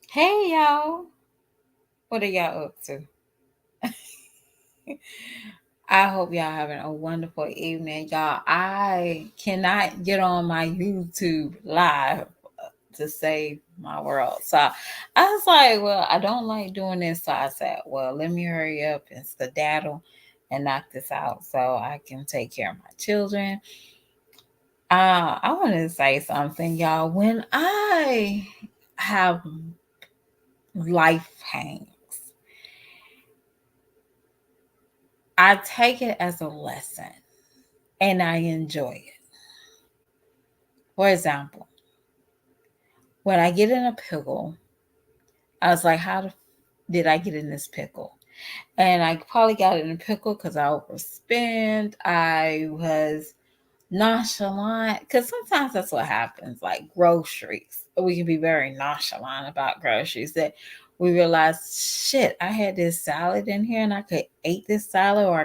Hey y'all, what are y'all up to? I hope y'all having a wonderful evening, y'all. I cannot get on my YouTube live to save my world. So I was like, well, I don't like doing this. So I said, well, let me hurry up and skedaddle and knock this out so I can take care of my children. I want to say something, y'all. When I have life hangs, I take it as a lesson and I enjoy it. For example, when I get in a pickle, I was like, did I get in this pickle? And I probably got in a pickle because I overspent. I was nonchalant because sometimes that's what happens, like groceries. We can be very nonchalant about groceries that we realize, shit, I had this salad in here and I could eat this salad, or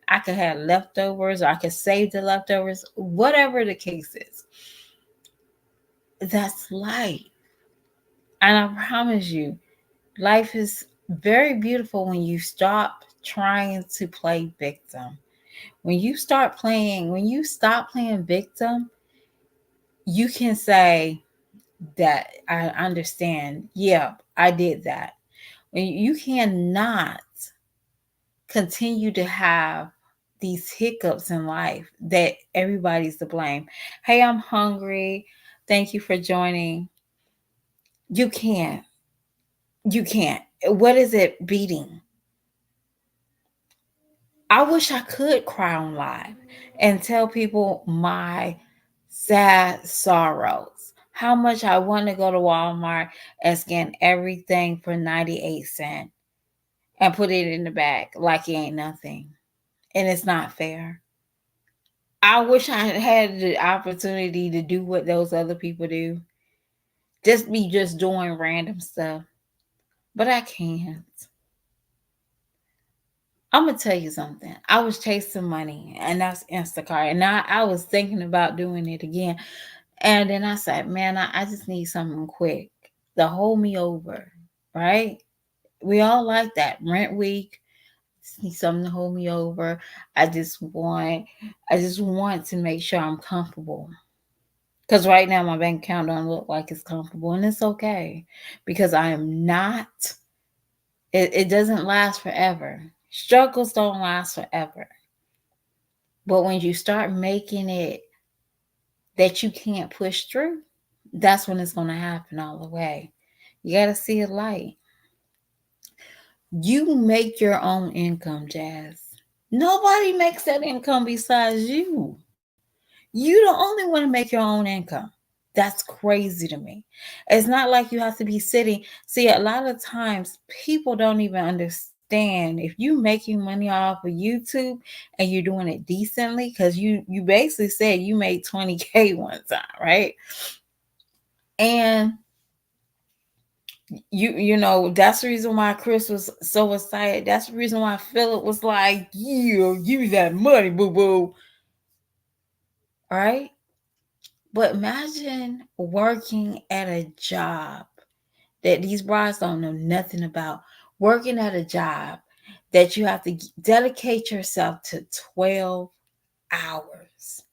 I could have leftovers, or I could save the leftovers, whatever the case is. That's life. And I promise you, life is very beautiful when you stop trying to play victim. When you stop playing victim, you can say that I understand. Yeah, I did that. When you cannot continue to have these hiccups in life that everybody's to blame. Hey, I'm hungry. Thank you for joining. You can't. You can't. What is it beating? I wish I could cry on live and tell people my sad sorrows. How much I want to go to Walmart and scan everything for 98 cents and put it in the bag like it ain't nothing. And it's not fair. I wish I had had the opportunity to do what those other people do. Just doing random stuff. But I can't. I'm gonna tell you something. I was chasing money, and that's Instacart, and I was thinking about doing it again. And then I said, man, I just need something quick to hold me over, right? We all like that. Rent week, just need something to hold me over. I just want, I just want to make sure I'm comfortable. Because right now my bank account don't look like it's comfortable, and it's okay because I am not. It doesn't last forever. Struggles don't last forever. But when you start making it that you can't push through, that's when it's going to happen all the way. You got to see a light. You make your own income, Jazz. Nobody makes that income besides you. You the only one to make your own income. That's crazy to me. It's not like you have to be sitting. See, a lot of times people don't even understand if you making money off of YouTube and you're doing it decently, because you basically said you made 20K one time, right? And you know that's the reason why Chris was so excited. That's the reason why Philip was like, yeah, give me that money, boo boo. Right? But imagine working at a job that these brides don't know nothing about. Working at a job that you have to dedicate yourself to 12 hours.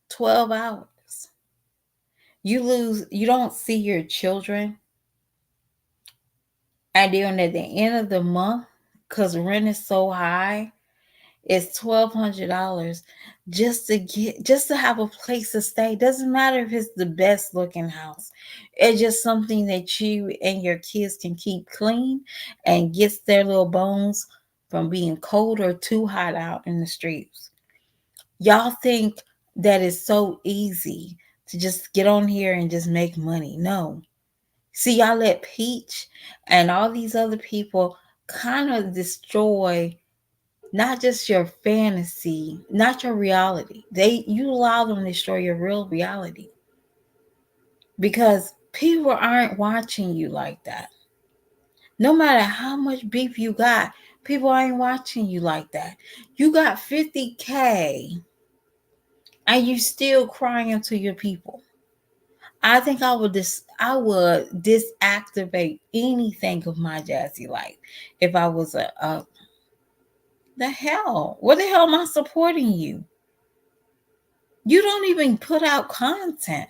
12 hours. You don't see your children. And then at the end of the month, because rent is so high, it's $1,200 just to have a place to stay. Doesn't matter if it's the best looking house. It's just something that you and your kids can keep clean and gets their little bones from being cold or too hot out in the streets. Y'all think that it's so easy to just get on here and just make money. No. See, y'all let Peach and all these other people kind of destroy not just your fantasy, not your reality. You allow them to destroy your real reality because people aren't watching you like that. No matter how much beef you got, people ain't watching you like that. You got 50K and you still crying to your people. I think I would I would disactivate anything of my jazzy life if I was a the hell. What the hell am I supporting you? You don't even put out content.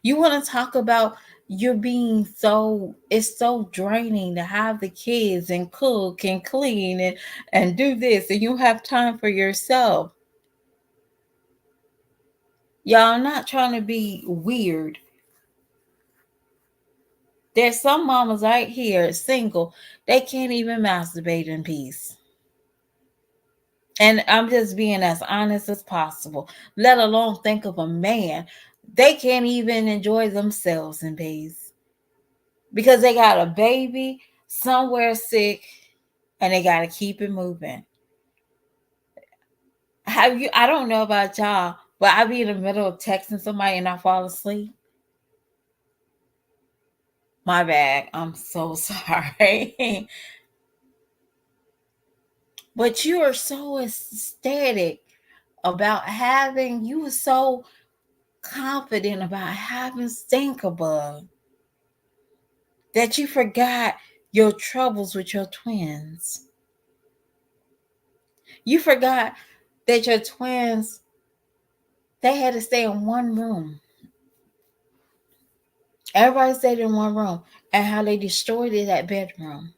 You want to talk about you're being so, it's so draining to have the kids and cook and clean and do this, and you have time for yourself. Y'all, I'm not trying to be weird. There's some mamas right here, single, they can't even masturbate in peace. And I'm just being as honest as possible, let alone think of a man. They can't even enjoy themselves in peace because they got a baby somewhere sick and they got to keep it moving. Have you, I don't know about y'all, but I be in the middle of texting somebody and I fall asleep. My bad. I'm so sorry. But you are so ecstatic about having, you were so confident about having Stinkabug that you forgot your troubles with your twins. You forgot that your twins, they had to stay in one room. Everybody stayed in one room and how they destroyed that bedroom.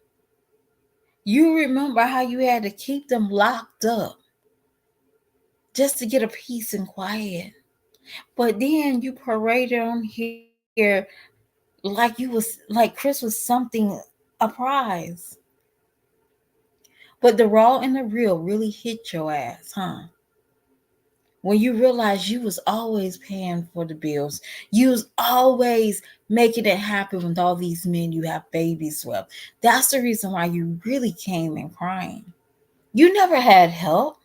You remember how you had to keep them locked up just to get a peace and quiet. But then you paraded on here like you was like Chris was something, a prize. But the raw and the real really hit your ass, huh? When you realize you was always paying for the bills, you was always making it happen with all these men you have babies with. That's the reason why you really came in crying. You never had help.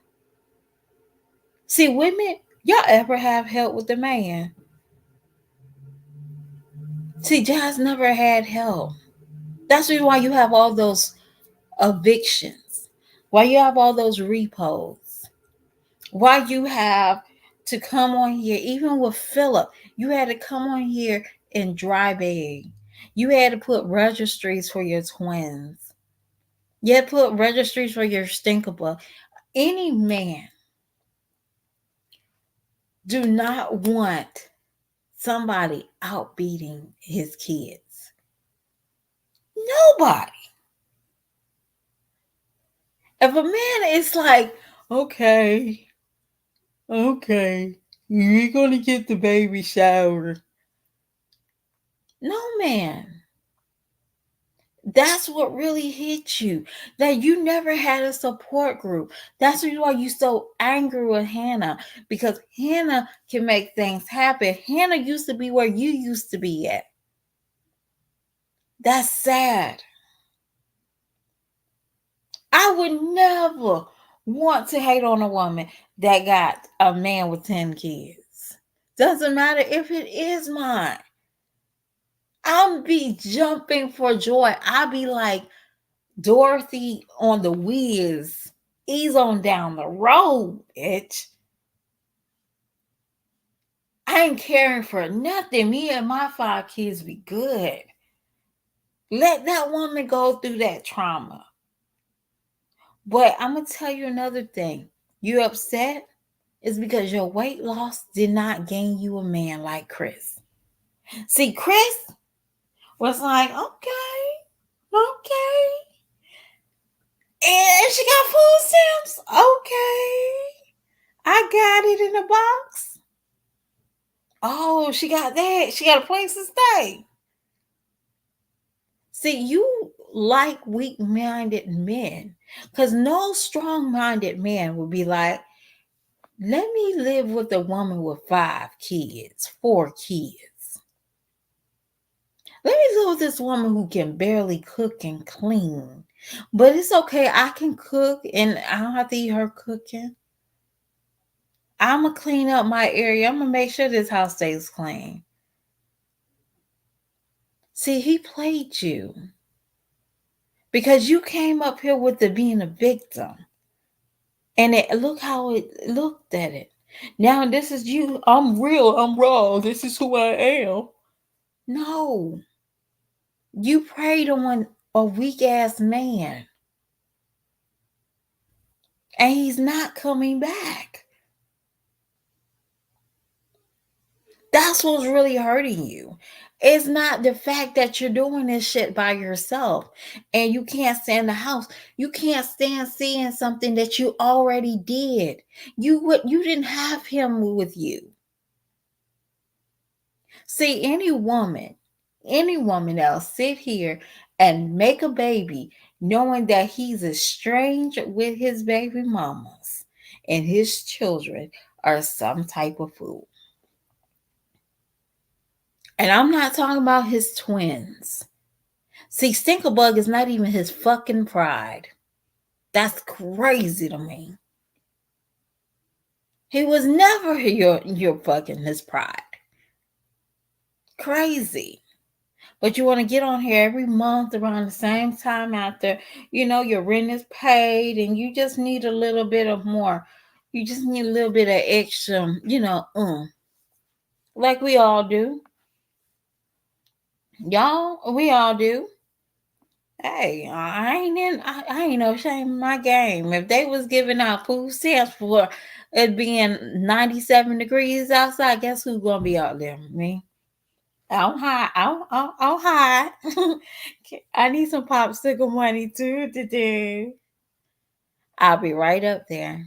See, women, y'all ever have help with the man? See, Jazz never had help. That's the reason why you have all those evictions, why you have all those repos, why you have to come on here, even with Philip, you had to come on here and dry bag. You had to put registries for your twins. You had to put registries for your stinkable. Any man do not want somebody out beating his kids. Nobody. If a man is like, okay, okay, you're gonna get the baby shower. No, man. That's what really hit you. That you never had a support group. That's why you so angry with Hannah, because Hannah can make things happen. Hannah used to be where you used to be at. That's sad. I would never want to hate on a woman that got a man with 10 kids. Doesn't matter if it is mine. I'll be jumping for joy. I'll be like Dorothy on the Wiz. Ease on down the road, bitch. I ain't caring for nothing. Me and my 5 kids be good. Let that woman go through that trauma. But I'm going to tell you another thing. You upset is because your weight loss did not gain you a man like Chris. See, Chris was like, okay. And she got food stamps. Okay. I got it in a box. Oh, she got that. She got a place to stay. See, you like weak minded men. Because no strong minded man would be like, let me live with a woman with 5 kids, 4 kids. Let me live with this woman who can barely cook and clean. But it's okay. I can cook and I don't have to eat her cooking. I'm going to clean up my area. I'm going to make sure this house stays clean. See, he played you because you came up here with the being a victim. And look how it looked at it. Now this is you. I'm real. I'm raw. This is who I am. No, you preyed on a weak ass man, and he's not coming back. That's what's really hurting you. It's not the fact that you're doing this shit by yourself and you can't stand the house. You can't stand seeing something that you already did. You didn't have him with you. See, any woman that'll sit here and make a baby knowing that he's estranged with his baby mamas and his children are some type of fool. And I'm not talking about his twins. See, Stinkerbug is not even his fucking pride. That's crazy to me. He was never your fucking his pride. Crazy. But you want to get on here every month around the same time after, your rent is paid and you just need a little bit of more. You just need a little bit of extra, like we all do. Y'all, we all do. Hey, I ain't no shame in my game. If they was giving out food stamps for it being 97 degrees outside, guess who's gonna be out there? Me. I'm high. I'm high. I need some popsicle money too today. I'll be right up there.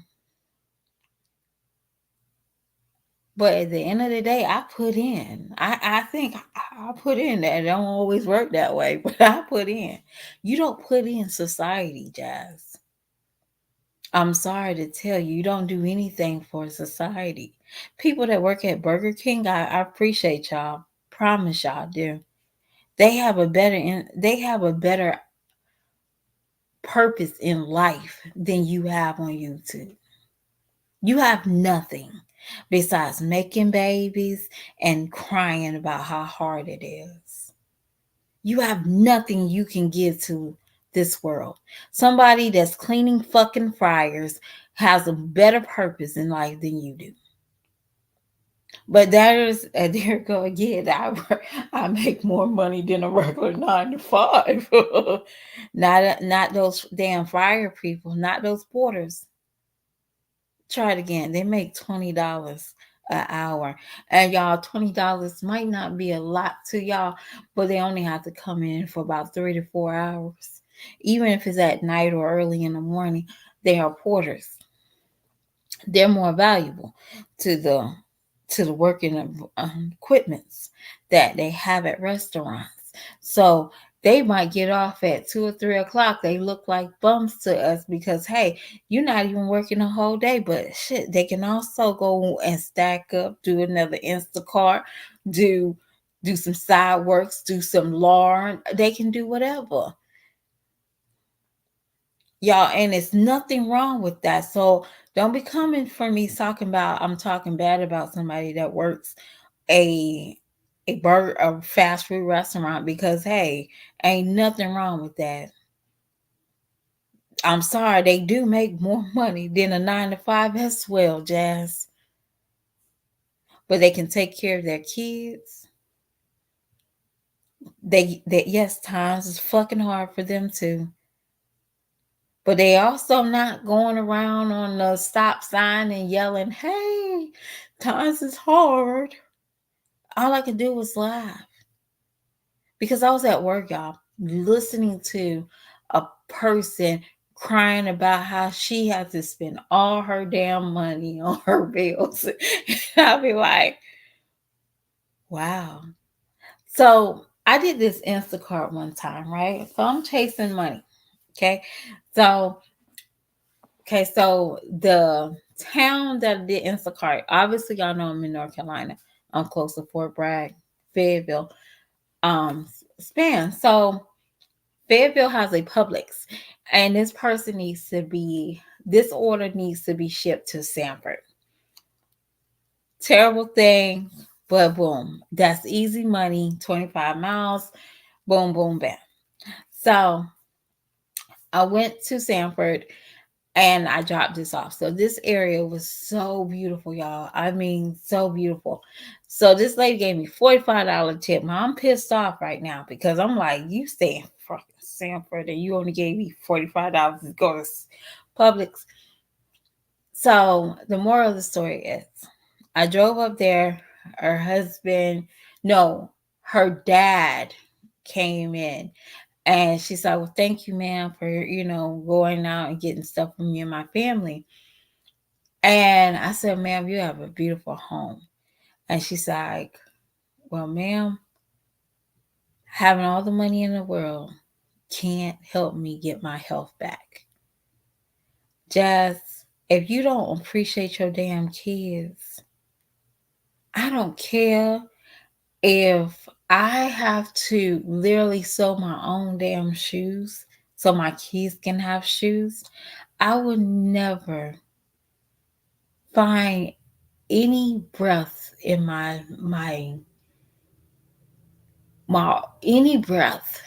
But at the end of the day, I put in. I think I put in that. It don't always work that way, but I put in. You don't put in society, Jazz. I'm sorry to tell you, you don't do anything for society. People that work at Burger King, I appreciate y'all. Promise y'all do. They have a better purpose in life than you have on YouTube. You have nothing besides making babies and crying about how hard it is. You have nothing you can give to this world. Somebody that's cleaning fucking fryers has a better purpose in life than you do. But that is, there go again. I make more money than a regular 9 to 5. Not those damn fryer people, not those porters. Try it again. They make $20 an hour. And y'all, $20 might not be a lot to y'all, but they only have to come in for about 3 to 4 hours. Even if it's at night or early in the morning, they are porters. They're more valuable to the working of equipments that they have at restaurants. So they might get off at 2 or 3 o'clock. They look like bums to us because hey, you're not even working a whole day. But shit, they can also go and stack up, do another Instacart, do some side works, do some lawn. They can do whatever. Y'all, and it's nothing wrong with that. So don't be coming for me talking about I'm talking bad about somebody that works a a fast food restaurant because hey, ain't nothing wrong with that. I'm sorry, they do make more money than a 9 to 5 as well, Jazz. But they can take care of their kids. They yes, times is fucking hard for them too. But they also not going around on the stop sign and yelling, hey, times is hard. All I could do was laugh. Because I was at work, y'all, listening to a person crying about how she had to spend all her damn money on her bills. And I'll be like, wow. So I did this Instacart one time, right? So I'm chasing money. Okay. So so the town that did Instacart, obviously y'all know I'm in North Carolina. I'm close to Fort Bragg, Fayetteville, span. So Fayetteville has a Publix, and this order needs to be shipped to Sanford. Terrible thing, but boom, that's easy money. 25 miles, boom, boom, bam. So I went to Sanford. and I dropped this off. So this area was so beautiful, y'all. I mean, so beautiful. So this lady gave me $45 tip. Now I'm pissed off right now because I'm like, you stay in fucking Sanford and you only gave me $45 to go to Publix. So the moral of the story is I drove up there. Her husband, no, her dad came in and she said, well, thank you, ma'am, for, going out and getting stuff for me and my family. And I said, ma'am, you have a beautiful home. And she's like, well, ma'am, having all the money in the world can't help me get my health back. Jazz, if you don't appreciate your damn kids, I don't care if I have to literally sew my own damn shoes so my kids can have shoes. I would never find any breath in my any breath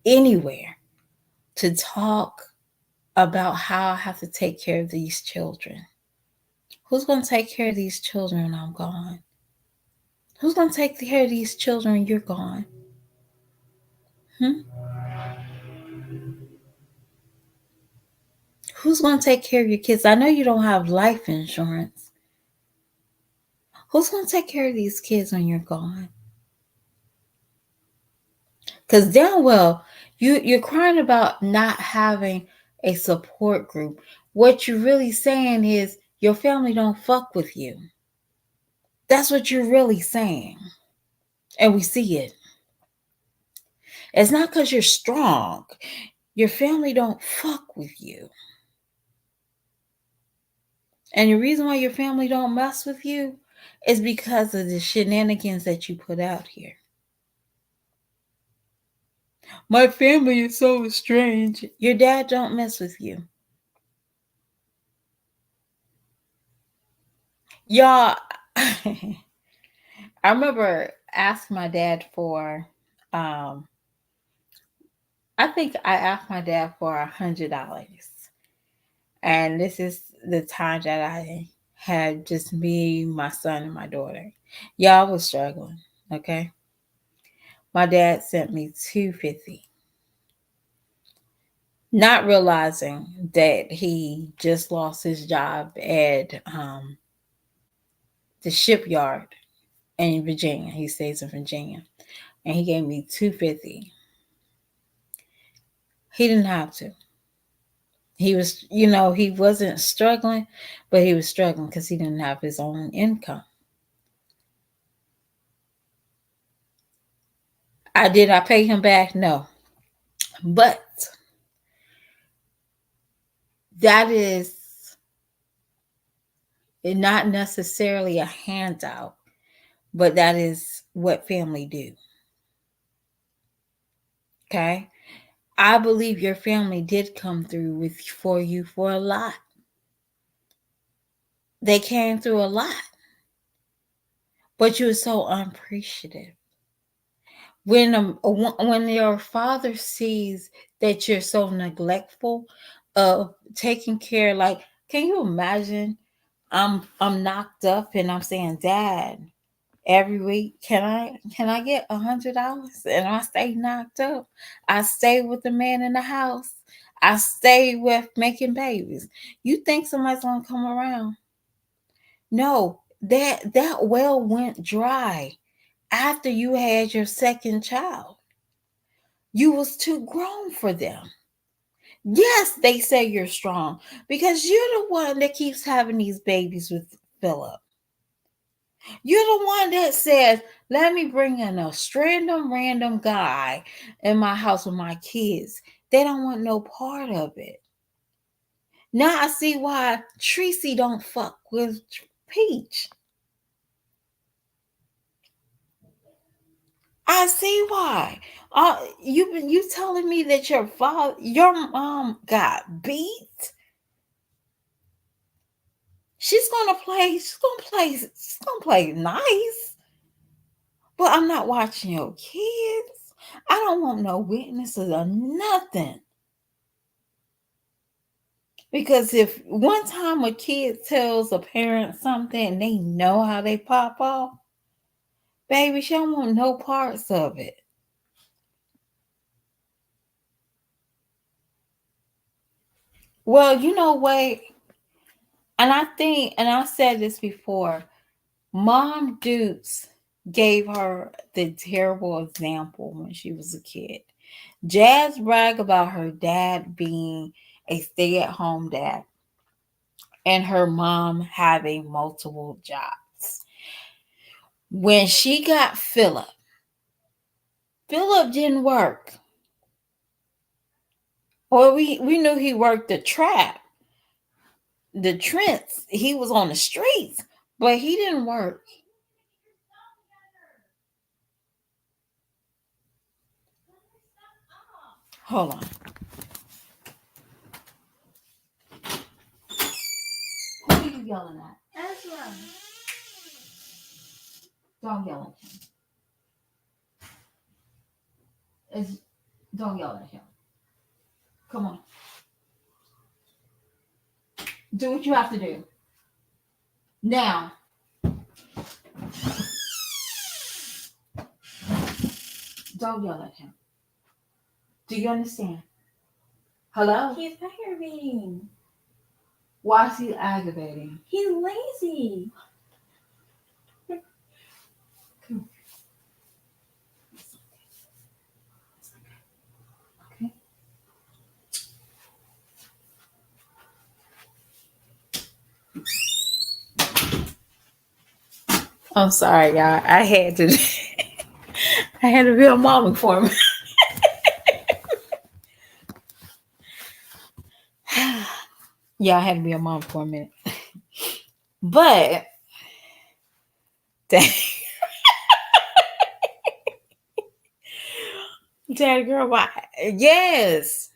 anywhere to talk about how I have to take care of these children. Who's going to take care of these children when I'm gone? Who's going to take care of these children when you're gone? Hmm? Who's going to take care of your kids? I know you don't have life insurance. Who's going to take care of these kids when you're gone? Because damn well, you're crying about not having a support group. What you're really saying is your family don't fuck with you. That's what you're really saying. And we see it. It's not because you're strong. Your family don't fuck with you. And the reason why your family don't mess with you is because of the shenanigans that you put out here. My family is so strange. Your dad don't mess with you. Y'all, I remember asking my dad for, um, I think I asked my dad for $100. And this is the time that I had just me, my son, and my daughter. Y'all was struggling, okay? My dad sent me 250, not realizing that he just lost his job at the shipyard in Virginia. He stays in Virginia. And he gave me 250. He didn't have to. He was, he wasn't struggling, but he was struggling because he didn't have his own income. I pay him back? No. But that is not necessarily a handout, but that is what family do. Okay? I believe your family did come through for you for a lot. They came through a lot. But you were so unappreciative. When your father sees that you're so neglectful of taking care, like, can you imagine? I'm knocked up and I'm saying, Dad, every week, can I get $100? And I stay knocked up. I stay with the man in the house. I stay with making babies. You think somebody's gonna come around? No, that well went dry after you had your second child. You was too grown for them. Yes, they say you're strong because you're the one that keeps having these babies with Philip. You're the one that says, let me bring in a random guy in my house with my kids. They don't want no part of it. Now I see why Tracy don't fuck with Peach. I see why. You telling me that your mom got beat? She's gonna play nice, but I'm not watching your kids. I don't want no witnesses or nothing. Because if one time a kid tells a parent something and they know how they pop off, baby, she don't want no parts of it. Well, you know what? And I think, and I said this before, Mom Dukes gave her the terrible example when she was a kid. Jazz bragged about her dad being a stay at home dad and her mom having multiple jobs. When she got Philip, Philip didn't work. Or we knew he worked the trap, the Trents. He was on the streets, but he didn't work. Hold on. Who are you yelling at? Ezra. Don't yell at him. It's, don't yell at him. Come on. Do what you have to do. Now. Don't yell at him. Do you understand? Hello? He's aggravating. Why is he aggravating? He's lazy. Okay. I'm sorry, y'all. I had to I had to be a mama for me. Yeah, I had to be a mom for a minute. But Daddy girl, why? Yes.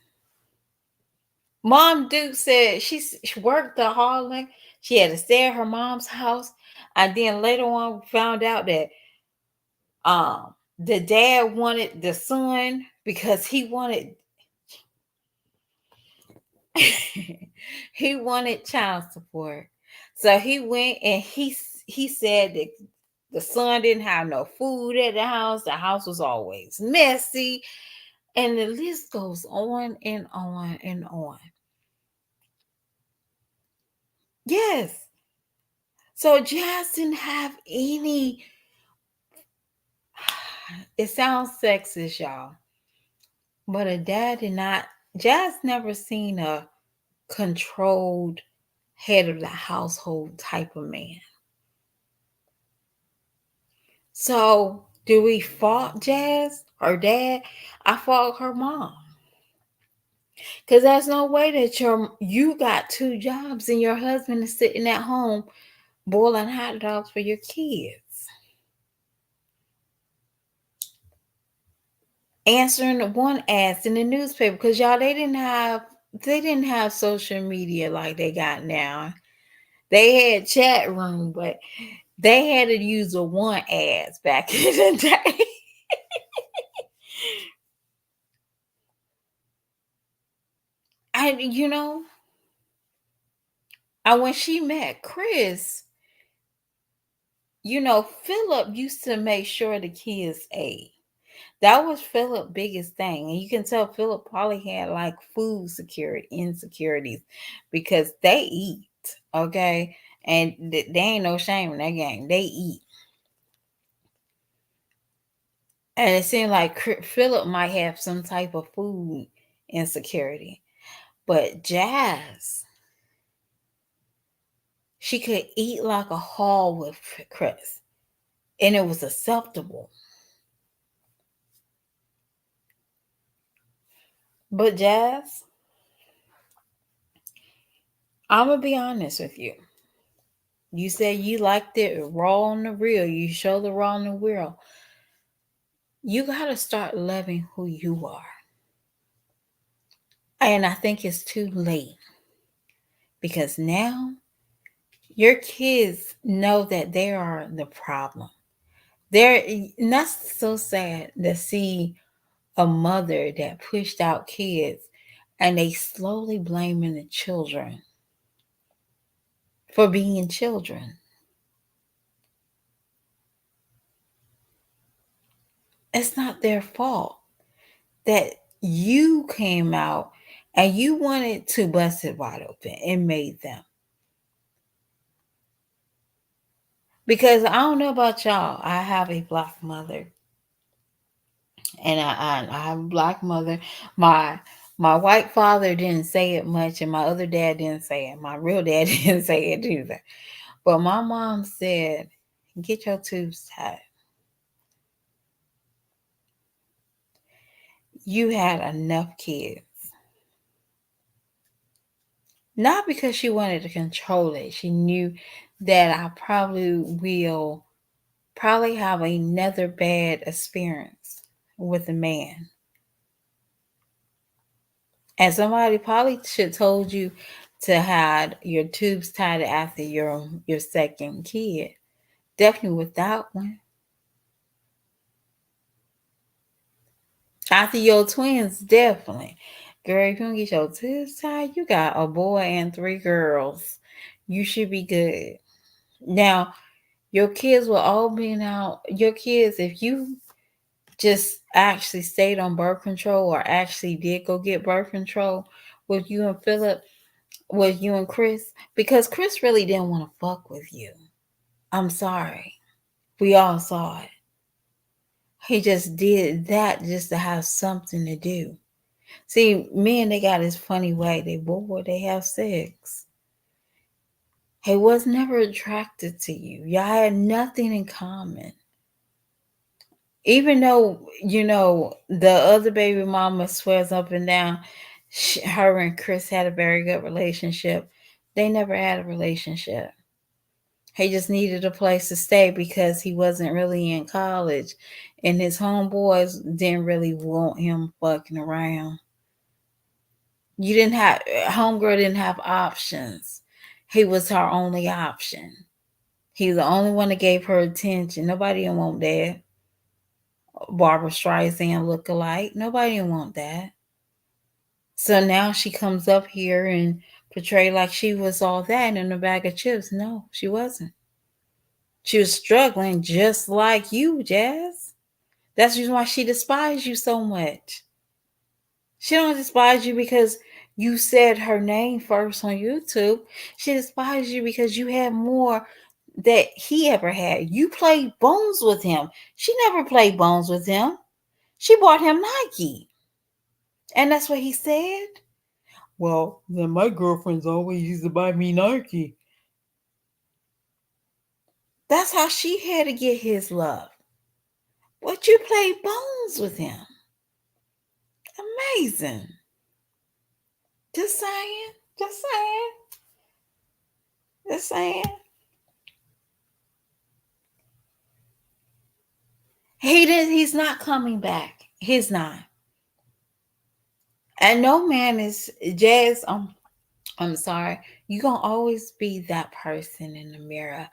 Mom Duke said she worked the hauling. She had to stay at her mom's house. And then later on found out that the dad wanted the son because he wanted he wanted child support. So he went and he said that the son didn't have no food at the house. The house was always messy. And the list goes on and on and on. Yes. So Jazz didn't have any. It sounds sexist, y'all. But a dad did not. Jazz never seen a controlled head of the household type of man. So do we fault Jazz or dad? I fault her mom. Cause there's no way that you got two jobs and your husband is sitting at home boiling hot dogs for your kids. Answering the one ads in the newspaper because y'all they didn't have social media like they got now. They had chat room, but they had to use the one ads back in the day. And when she met Chris, Philip used to make sure the kids ate. That was Philip's biggest thing. And you can tell Philip probably had like food security insecurities because they eat, okay? And they ain't no shame in that game. They eat. And it seemed like Philip might have some type of food insecurity. But Jazz, she could eat like a hog with Chris. And it was acceptable. But Jazz, I'm going to be honest with you. You said you liked it raw on the real. You show the raw on the real. You got to start loving who you are. And I think it's too late because now your kids know that they are the problem. And that's so sad to see a mother that pushed out kids and they slowly blaming the children for being children. It's not their fault that you came out and you wanted to bust it wide open and made them. Because I don't know about y'all, I have a black mother, and I have a black mother. My white father didn't say it much, and my other dad didn't say it. My real dad didn't say it either. But my mom said, "Get your tubes tied." You had enough kids. Not because she wanted to control it. She knew that I probably have another bad experience with a man. And somebody probably should told you to have your tubes tied after your second kid. Definitely with that one. After your twins, definitely. Girl, if you don't get your tubes tied, you got a boy and 3 girls. You should be good. Now, your kids will all be out. Your kids, if you just actually stayed on birth control or actually did go get birth control with you and Philip, with you and Chris, because Chris really didn't want to fuck with you. I'm sorry. We all saw it. He just did that just to have something to do. See, men, they got this funny way. They bored, they have sex. He was never attracted to you. Y'all had nothing in common. Even though, the other baby mama swears up and down, her and Chris had a very good relationship. They never had a relationship. He just needed a place to stay because he wasn't really in college, and his homeboys didn't really want him fucking around. You didn't have Homegirl didn't have options. He was her only option. He was the only one that gave her attention. Nobody didn't want that. Barbara Streisand look alike. Nobody didn't want that. So now she comes up here and portray like she was all that in a bag of chips. No, she wasn't. She was struggling just like you, Jazz. That's the reason why she despised you so much. She don't despise you because you said her name first on YouTube. She despised you because you had more that he ever had. You played bones with him. She never played bones with him. She bought him Nike. And that's what he said. Well, then my girlfriends always used to buy me Nike. That's how she had to get his love. But you played bones with him. Amazing. Just saying. Just saying. Just saying. He's not coming back. He's not. And no man is Jazz. I'm sorry. You're gonna always be that person in the mirror.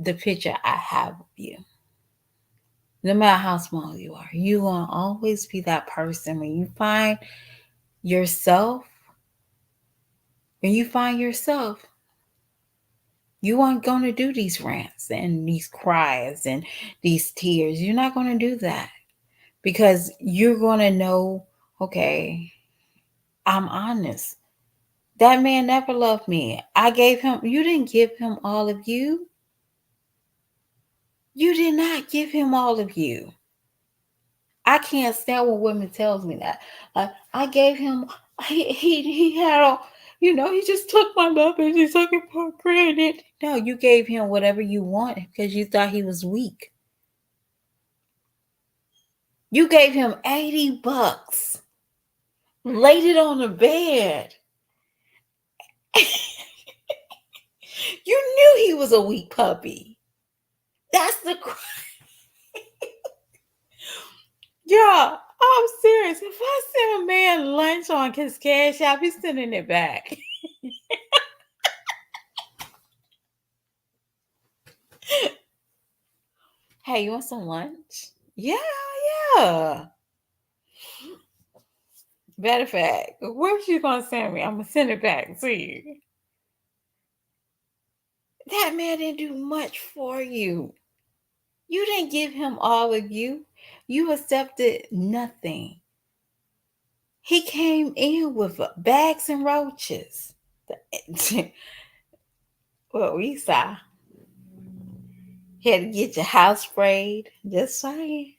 The picture I have of you. No matter how small you are, you're gonna always be that person when you find yourself. When you find yourself, you aren't going to do these rants and these cries and these tears. You're not going to do that because you're going to know, okay, I'm honest. That man never loved me. You didn't give him all of you. You did not give him all of you. I can't stand when women tells me that. Like, I gave him, he had a, he just took my love and he took it for granted. No, you gave him whatever you wanted because you thought he was weak. You gave him $80, laid it on the bed. You knew he was a weak puppy. That's the yeah. I'm serious. If I send a man lunch on his cash app, he's sending it back. Hey, you want some lunch? Yeah, yeah. Matter of fact, where's you gonna send me? I'm gonna send it back to you. That man didn't do much for you. You didn't give him all of you. You accepted nothing. He came in with bags and roaches. What we saw. He had to get your house sprayed. Just saying.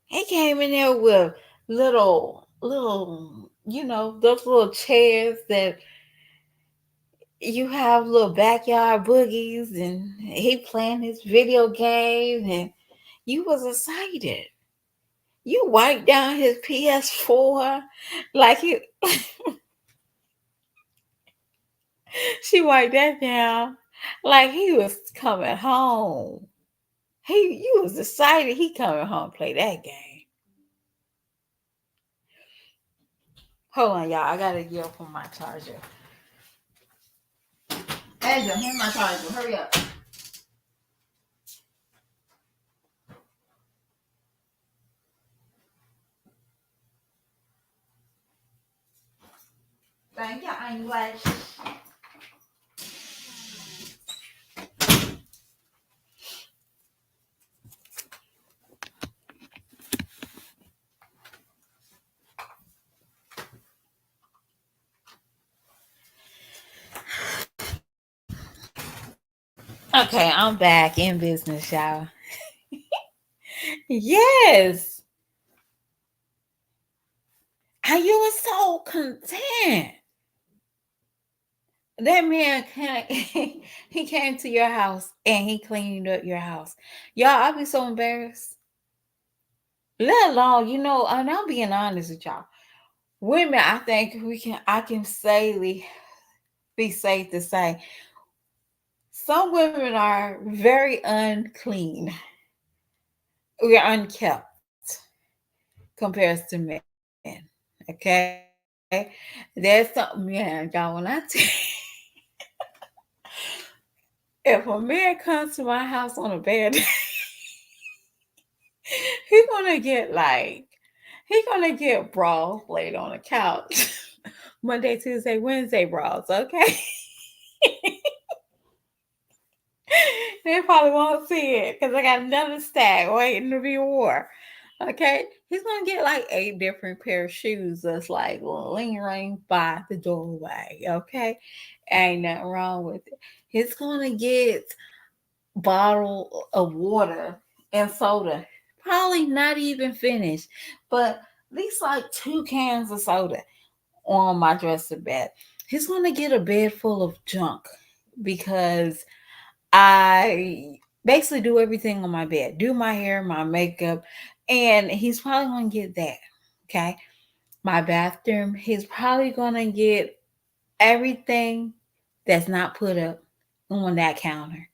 He came in there with those little chairs that you have little backyard boogies, and he playing his video games, and you was excited. You wiped down his PS4 like he she wiped that down like he was coming home. You was excited he coming home to play that game. Hold on, y'all. I gotta get up on my charger. Angel, here's my charger. Hurry up. Thank you, English. Okay, I'm back in business, y'all. Yes. And you were so content. That man came, he came to your house and he cleaned up your house. Y'all, I'll be so embarrassed. Let alone, and I'm being honest with y'all. Women, I think I can safely be safe to say some women are very unclean. We're unkept compared to men. Okay? There's something, man, y'all, when I tell if a man comes to my house on a bad day, he's gonna get bras laid on the couch. Monday, Tuesday, Wednesday bras, okay? They probably won't see it because I got another stack waiting to be wore. Okay, he's gonna get like 8 different pair of shoes that's like lingering by the doorway. Okay, ain't nothing wrong with it. He's gonna get bottle of water and soda, probably not even finished, but at least like 2 cans of soda on my dresser bed. He's gonna get a bed full of junk because I basically do everything on my bed, do my hair, my makeup, and he's probably going to get that. Okay. My bathroom, he's probably going to get everything that's not put up on that counter.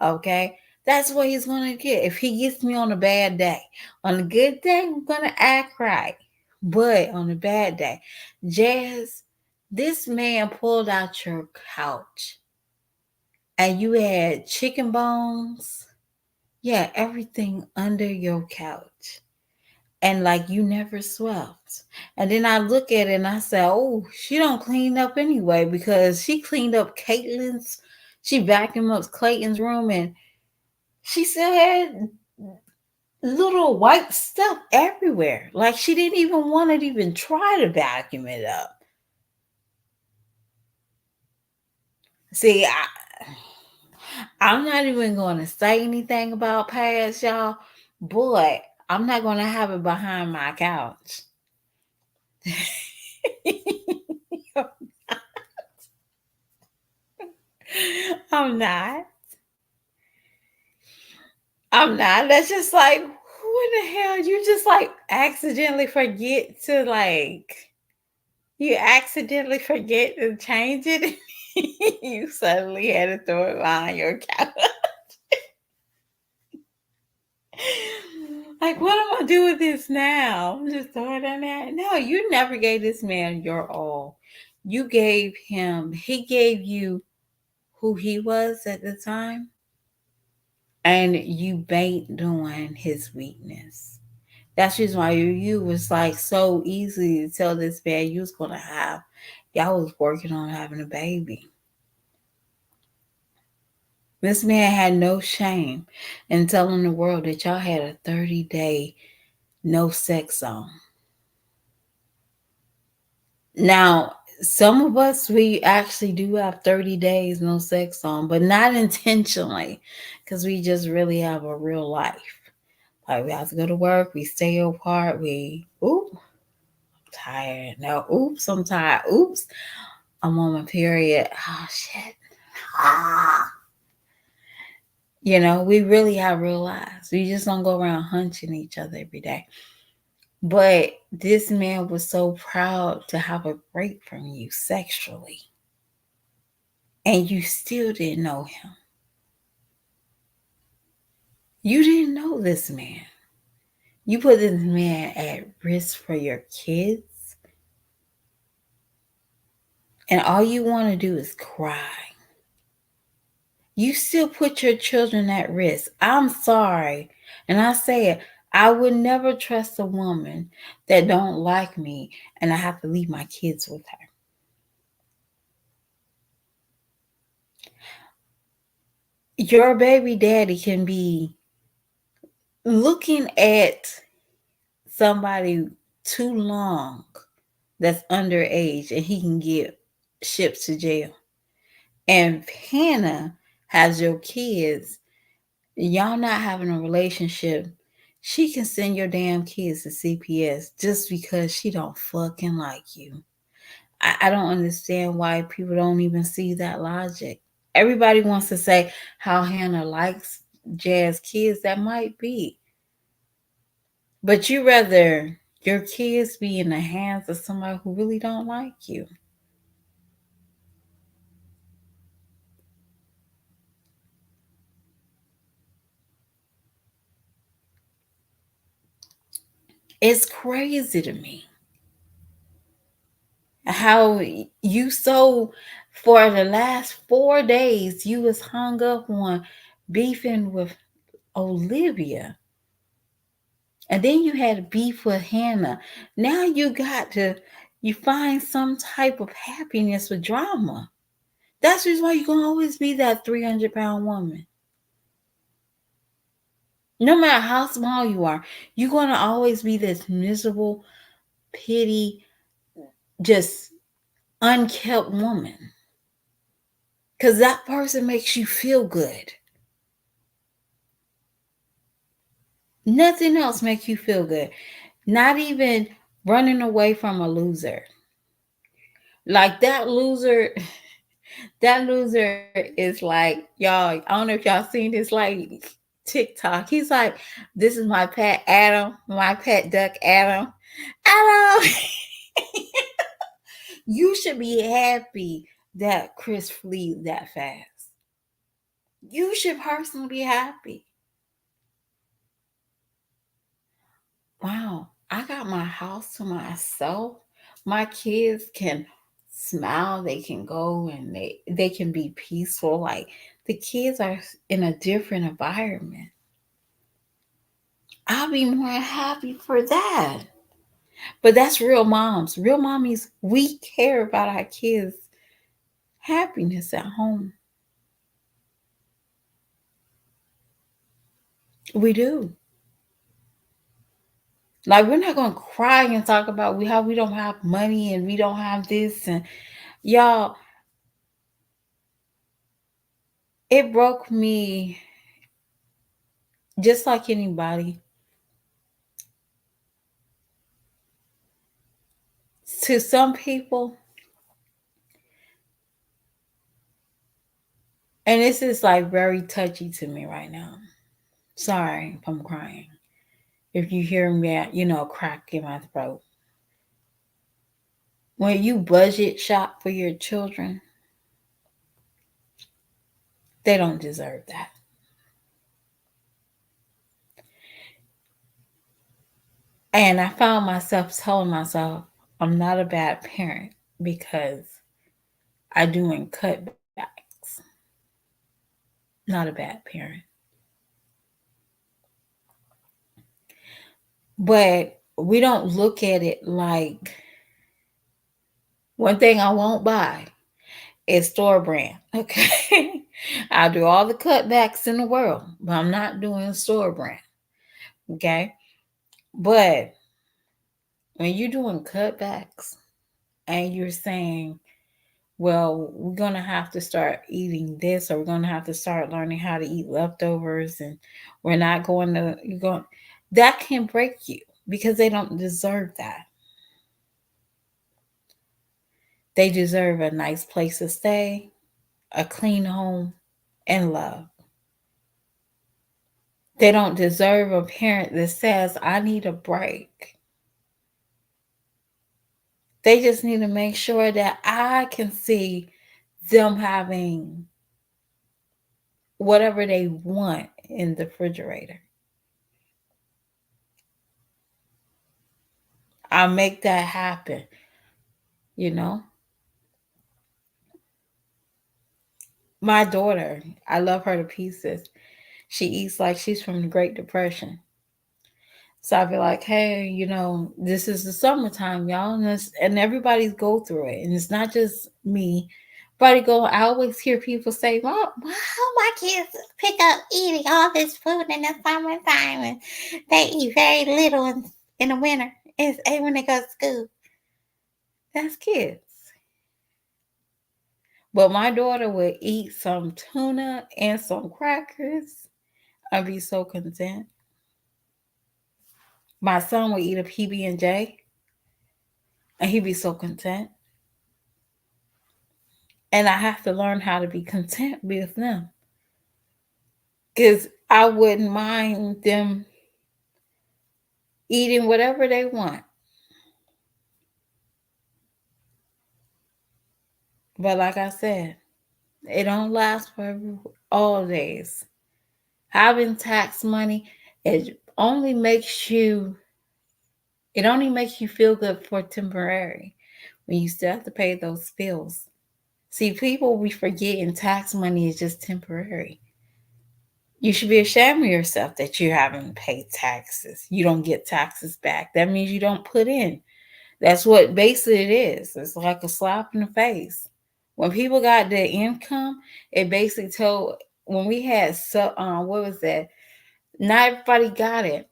Okay. That's what he's going to get. If he gets me on a bad day, on a good day, I'm going to act right. But on a bad day, Jazz, this man pulled out your couch and you had chicken bones, yeah, everything under your couch. And like you never swept. And then I look at it and I say, oh, she don't clean up anyway because she cleaned up she vacuumed up Clayton's room and she still had little white stuff everywhere. Like she didn't even want to even try to vacuum it up. See, I'm not even going to say anything about past, y'all, but I'm not going to have it behind my couch. I'm not. I'm not. That's just like, what the hell? You just like accidentally forget to you accidentally forget to change it. You suddenly had to throw it behind your couch. Like, what am I gonna do with this now? I'm just throwing it in there. No, you never gave this man your all. He gave you who he was at the time, and you banked on his weakness. That's the reason why you was like so easy to tell this man you was gonna have. Y'all was working on having a baby. This man had no shame in telling the world that y'all had a 30-day no sex zone. Now, some of us, we actually do have 30 days no sex zone, but not intentionally because we just really have a real life. Like we have to go to work, we stay apart, oop, I'm tired. No, oops, I'm tired. Oops, I'm on my period. Oh, shit. Ah. We really have real lives. We just don't go around hunching each other every day. But this man was so proud to have a break from you sexually, and you still didn't know him. You didn't know this man. You put this man at risk for your kids, and all you want to do is cry. You still put your children at risk. I'm sorry. And I say it, I would never trust a woman that don't like me and I have to leave my kids with her. Your baby daddy can be looking at somebody too long that's underage and he can get shipped to jail. And Hannah has your kids, y'all not having a relationship, she can send your damn kids to CPS just because she don't fucking like you. I don't understand why people don't even see that logic. Everybody wants to say how Hannah likes Jazz kids. That might be. But you rather your kids be in the hands of somebody who really don't like you. It's crazy to me how you so for the last 4 days you was hung up on beefing with Olivia, and then you had beef with Hannah. Now you find some type of happiness with drama. That's the reason why you're gonna always be that 300-pound woman. No matter how small you are, you're gonna always be this miserable, pity, just unkept woman. Because that person makes you feel good. Nothing else makes you feel good. Not even running away from a loser. Like that loser is like, y'all, I don't know if y'all seen this like TikTok. He's like, this is my pet Adam, my pet duck Adam. Adam, you should be happy that Chris fleed that fast. You should personally be happy. Wow, I got my house to myself. My kids can smile, they can go and they can be peaceful. Like the kids are in a different environment. I'll be more happy for that. But that's real moms. Real mommies, we care about our kids' happiness at home. We do. Like we're not gonna cry and talk about how we don't have money and we don't have this and y'all, it broke me just like anybody. To some people, and this is like very touchy to me right now. Sorry if I'm crying. If you hear me at, crack in my throat. When you budget shop for your children, they don't deserve that. And I found myself telling myself, I'm not a bad parent because I doing cutbacks. Not a bad parent. But we don't look at it like one thing I won't buy is store brand. Okay. I'll do all the cutbacks in the world, but I'm not doing store brand. Okay. But when you're doing cutbacks and you're saying, well, we're going to have to start eating this, or we're going to have to start learning how to eat leftovers, and we're not going to, you're going, that can break you because they don't deserve that. They deserve a nice place to stay, a clean home, and love. They don't deserve a parent that says, I need a break. They just need to make sure that I can see them having whatever they want in the refrigerator. I'll make that happen, you know? My daughter, I love her to pieces. She eats like she's from the Great Depression. So I'd be like, hey, this is the summertime, y'all, and everybody's go through it, and it's not just me. Everybody go. I always hear people say, "Well, how my kids pick up eating all this food in the summertime, and they eat very little in the winter, and when they go to school." That's kids. But my daughter would eat some tuna and some crackers. I'd be so content. My son would eat a PB&J, and he'd be so content. And I have to learn how to be content with them. Because I wouldn't mind them eating whatever they want. But like I said, it don't last for all days. Having tax money, it only makes you it only makes you feel good for temporary when you still have to pay those bills. See, people we forgetting tax money is just temporary. You should be ashamed of yourself that you haven't paid taxes. You don't get taxes back. That means you don't put in. That's what basically it is. It's like a slap in the face. When people got their income, it basically told when we had what was that? Not everybody got it.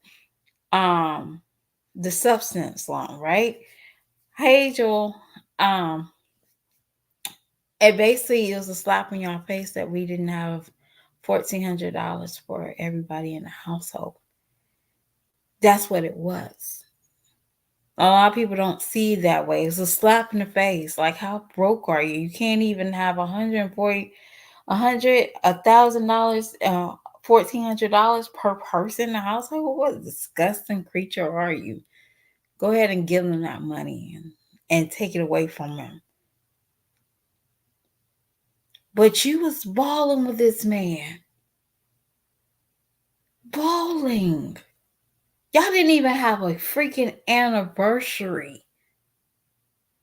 Um, the substance loan, right? Hey Joel, um, it basically was a slap in your face that we didn't have $1,400 for everybody in the household. That's what it was. A lot of people don't see it that way. It's a slap in the face. Like, how broke are you? You can't even have 140, $1,000, $1,400 per person in the household. What a disgusting creature are you? Go ahead and give them that money and take it away from them. But you was balling with this man. Balling. Y'all didn't even have a freaking anniversary.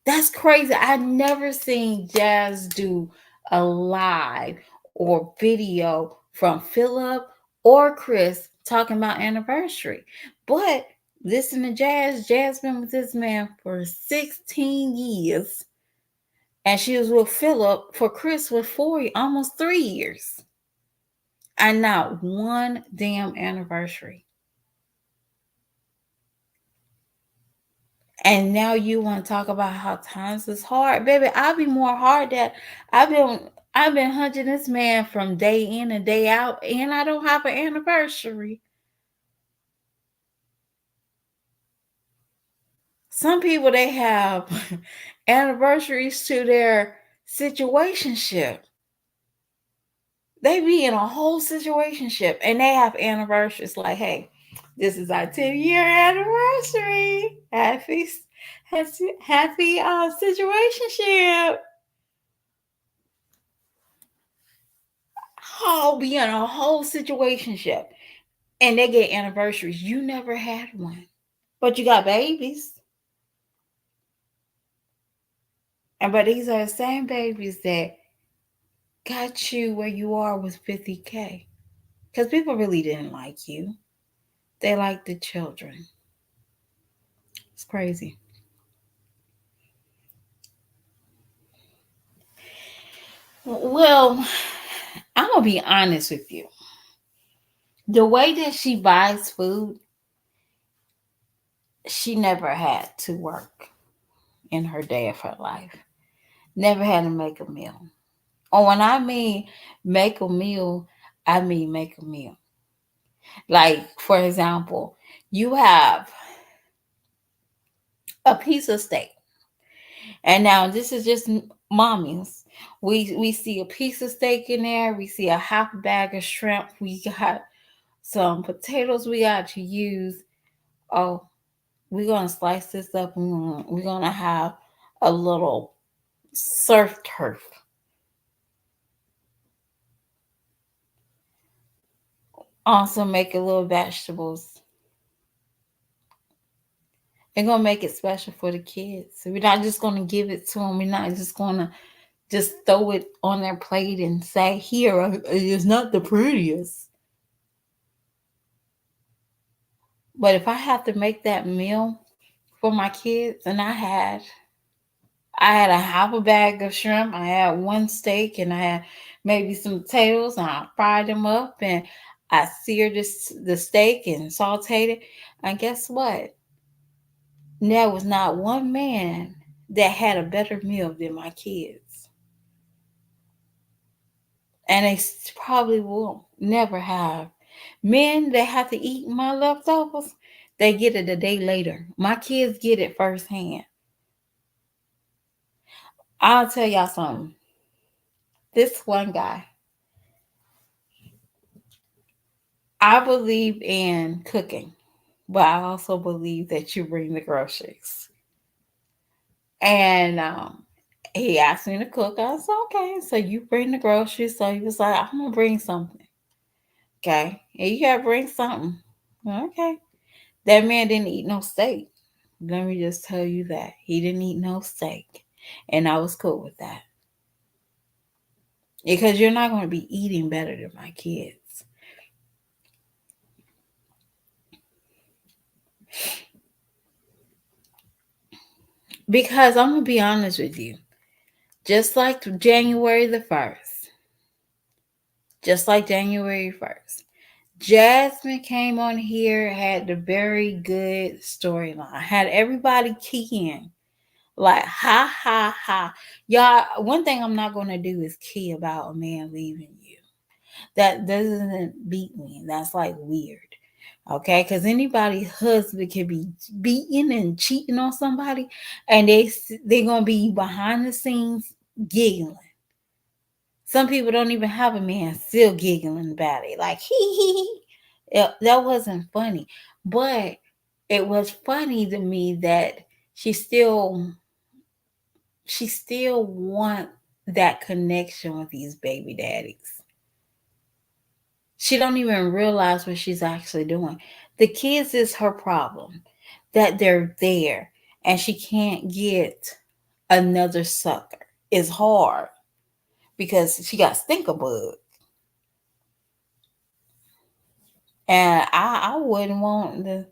That's crazy. I never seen Jazz do a live or video from Philip or Chris talking about anniversary. But listen to Jazz. Jazz been with this man for 16 years. And she was with Philip for Chris for almost 3 years. And not one damn anniversary. And now you want to talk about how times is hard, baby. I'll be more hard that I've been I've been hunting this man from day in and day out, and I don't have an anniversary. Some people they have anniversaries to their situationship. They be in a whole situationship and they have anniversaries like, hey, this is our 10-year anniversary. Happy situationship. Oh, be in a whole situationship. And they get anniversaries. You never had one. But you got babies. But these are the same babies that got you where you are with 50K. Because people really didn't like you. They liked the children. It's crazy. Well, I'm gonna be honest with you. The way that she buys food, she never had to work in her day of her life. Never had to make a meal. Or when I mean make a meal, I mean make a meal. Like, for example, you have a piece of steak. And now this is just mommy's. We see a piece of steak in there. We see a half bag of shrimp. We got some potatoes we got to use. Oh, we're gonna slice this up and we're gonna have a little surf turf. Also make a little vegetables. We're gonna make it special for the kids. We're not just gonna give it to them. We're not just gonna just throw it on their plate and say, "Here, it's not the prettiest." But if I have to make that meal for my kids, and I had a half a bag of shrimp, I had one steak, and I had maybe some potatoes, and I fried them up, and I seared the steak and sauteed it. And guess what? There was not one man that had a better meal than my kids, and they probably will never have. Men that have to eat my leftovers, they get it a day later. My kids get it firsthand. I'll tell y'all something. This one guy, I believe in cooking, but I also believe that you bring the groceries. And he asked me to cook. I said, okay, so you bring the groceries. So he was like, I'm going to bring something. Okay. And you got to bring something. Okay. That man didn't eat no steak. Let me just tell you that. He didn't eat no steak. And I was cool with that. Because you're not going to be eating better than my kids. Because I'm going to be honest with you. Just like January the 1st, just like January 1st, Jasmine came on here, had the very good storyline, had everybody keying. Like, ha, ha, ha. Y'all, one thing I'm not going to do is key about a man leaving you. That doesn't beat me. That's like weird. Okay, because anybody's husband can be beating and cheating on somebody, and they're gonna be behind the scenes giggling. Some people don't even have a man still giggling about it, like hee. That wasn't funny, but it was funny to me that she still she still want that connection with these baby daddies. She don't even realize what she's actually doing. The kids is her problem, that they're there and she can't get another sucker. It's hard because she got stinker bug. And I wouldn't want the,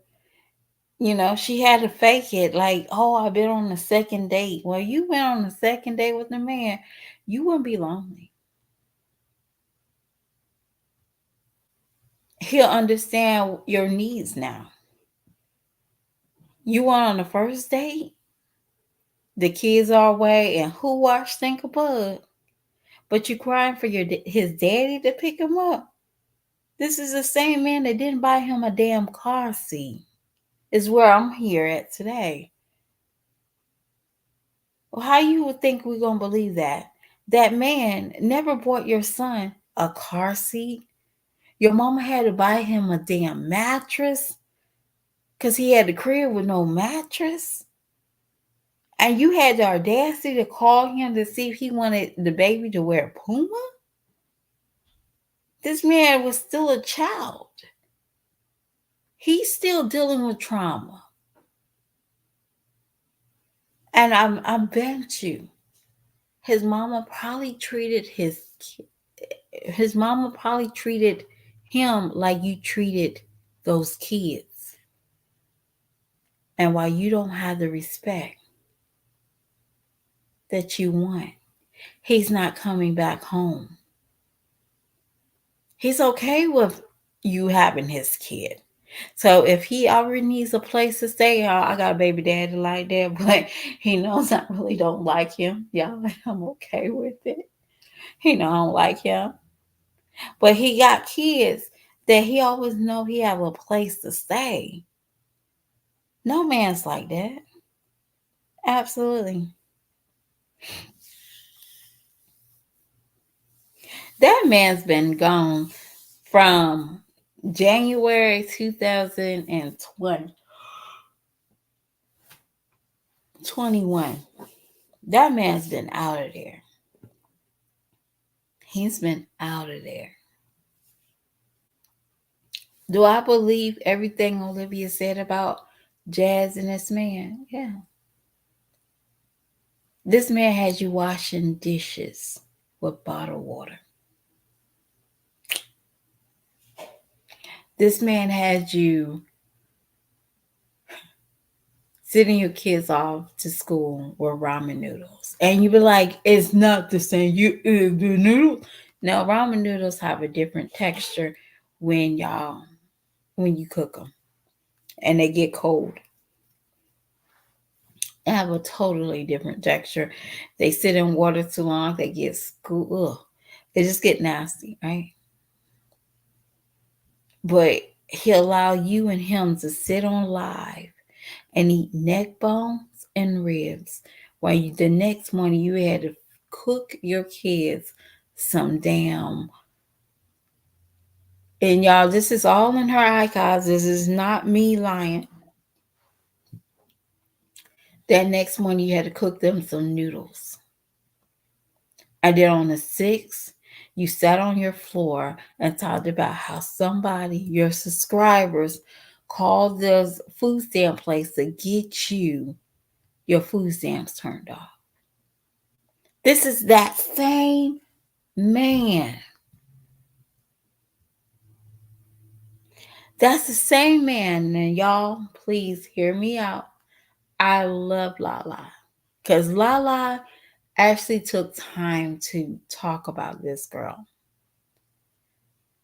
she had to fake it like, oh, I've been on the second date. Well, you went on the second date with the man, you wouldn't be lonely. He'll understand your needs now. You went on the first date, the kids are away, and who watched Stinker Bud? But you crying for his daddy to pick him up. This is the same man that didn't buy him a damn car seat. Is where I'm here at today. Well, how you would think we're gonna believe that? That man never bought your son a car seat. Your mama had to buy him a damn mattress because he had the crib with no mattress. And you had the audacity to call him to see if he wanted the baby to wear Puma? This man was still a child. He's still dealing with trauma. And I bet you his mama probably treated his mama probably treated him like you treated those kids. And while you don't have the respect that you want, he's not coming back home. He's okay with you having his kid. So if he already needs a place to stay, I got a baby daddy like that, but he knows I really don't like him. Y'all, I'm okay with it. He know I don't like him. But he got kids that he always know he have a place to stay. No man's like that. Absolutely. That man's been gone from January 2021. That man's been out of there. He's been out of there. Do I believe everything Olivia said about Jazz and this man? Yeah. This man had you washing dishes with bottled water. This man had you sending your kids off to school with ramen noodles. And you be like, it's not the same. You the noodles. No, ramen noodles have a different texture when you cook them and they get cold. They have a totally different texture. They sit in water too long, they get school. Ugh. They just get nasty, right? But he allow you and him to sit on live and eat neck bones and ribs while the next morning you had to cook your kids some damn. And y'all, this is all in her archives. This is not me lying. That next morning you had to cook them some noodles. And then on the 6th, you sat on your floor and talked about how somebody, your subscribers, called this food stamp place to get you your food stamps turned off. This is that same man. That's the same man. And y'all, please hear me out. I love Lala. Because Lala actually took time to talk about this girl.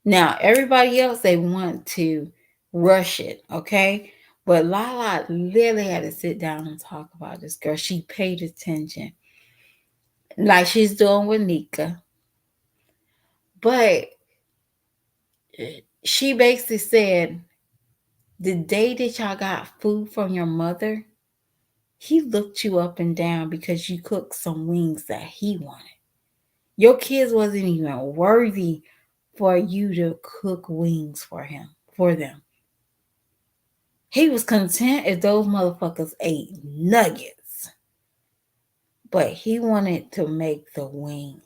Now, everybody else, they want to rush it, okay? But Lala literally had to sit down and talk about this girl. She paid attention, like she's doing with Nika. But she basically said, the day that y'all got food from your mother, he looked you up and down because you cooked some wings that he wanted. Your kids wasn't even worthy for you to cook wings for them. He was content if those motherfuckers ate nuggets. But he wanted to make the wings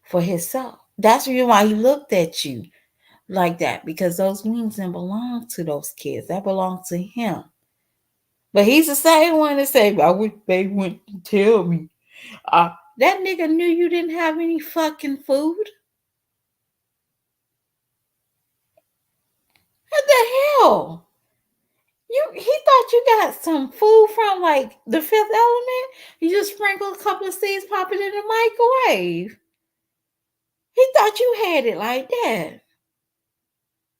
for himself. That's the reason why he looked at you like that, because those wings didn't belong to those kids. That belonged to him. But he's the same one that say, I wish they wouldn't tell me. That nigga knew you didn't have any fucking food. What the hell? He thought you got some food from like the Fifth Element. You just sprinkle a couple of seeds, pop it in the microwave. He thought you had it like that.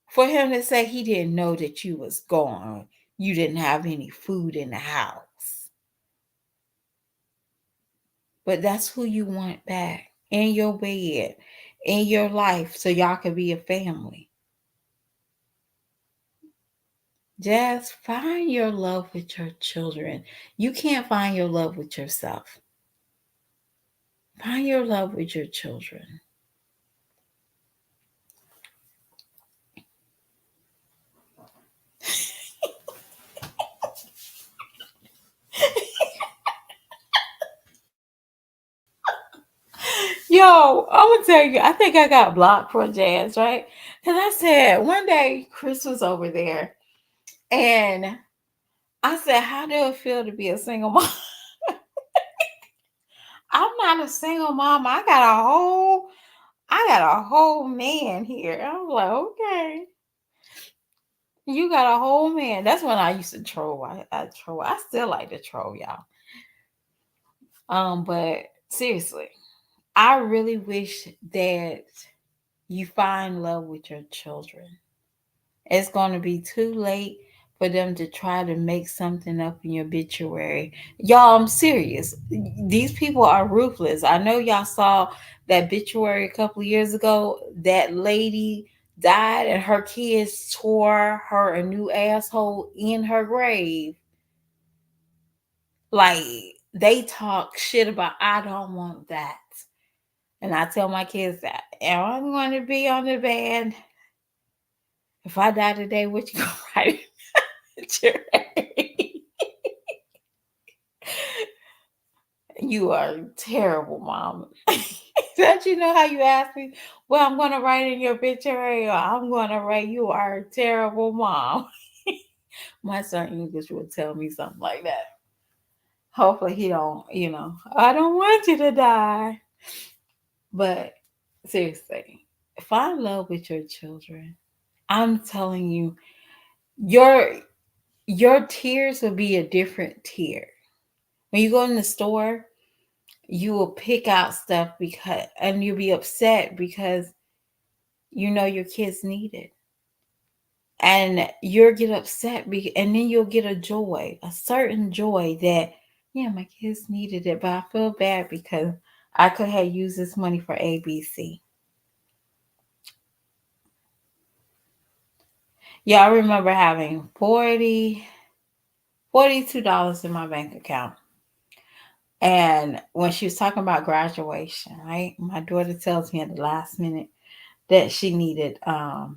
For him to say he didn't know that you was gone, you didn't have any food in the house. But that's who you want back in your bed, in your life, so y'all can be a family. Just find your love with your children. You can't find your love with yourself. Find your love with your children. Yo, I'm gonna tell you, I think I got blocked for Jazz, right? Because I said one day Chris was over there and I said, how do it feel to be a single mom? I'm not a single mom. I got a whole man here. I was like, okay. You got a whole man. That's when I used to troll. I troll. I still like to troll, y'all. But seriously, I really wish that you find love with your children. It's going to be too late for them to try to make something up in your obituary. Y'all, I'm serious. These people are ruthless. I know y'all saw that obituary a couple of years ago. That lady died and her kids tore her a new asshole in her grave. Like, they talk shit about, I don't want that. And I tell my kids that, and I'm going to be on the band. If I die today, what you gonna write? You are terrible, mom. Don't you know how you ask me? Well, I'm going to write in your obituary, or I'm going to write, you are a terrible mom. My son English will tell me something like that. Hopefully, he don't, I don't want you to die. But seriously, find love with your children. I'm telling you, your your tears will be a different tear. When you go in the store, you will pick out stuff because and you'll be upset because you know your kids need it. And you'll get upset and then you'll get a joy, a certain joy that yeah, my kids needed it, but I feel bad because I could have used this money for ABC. Yeah, I remember having $42 in my bank account. And when she was talking about graduation, right? My daughter tells me at the last minute that she needed a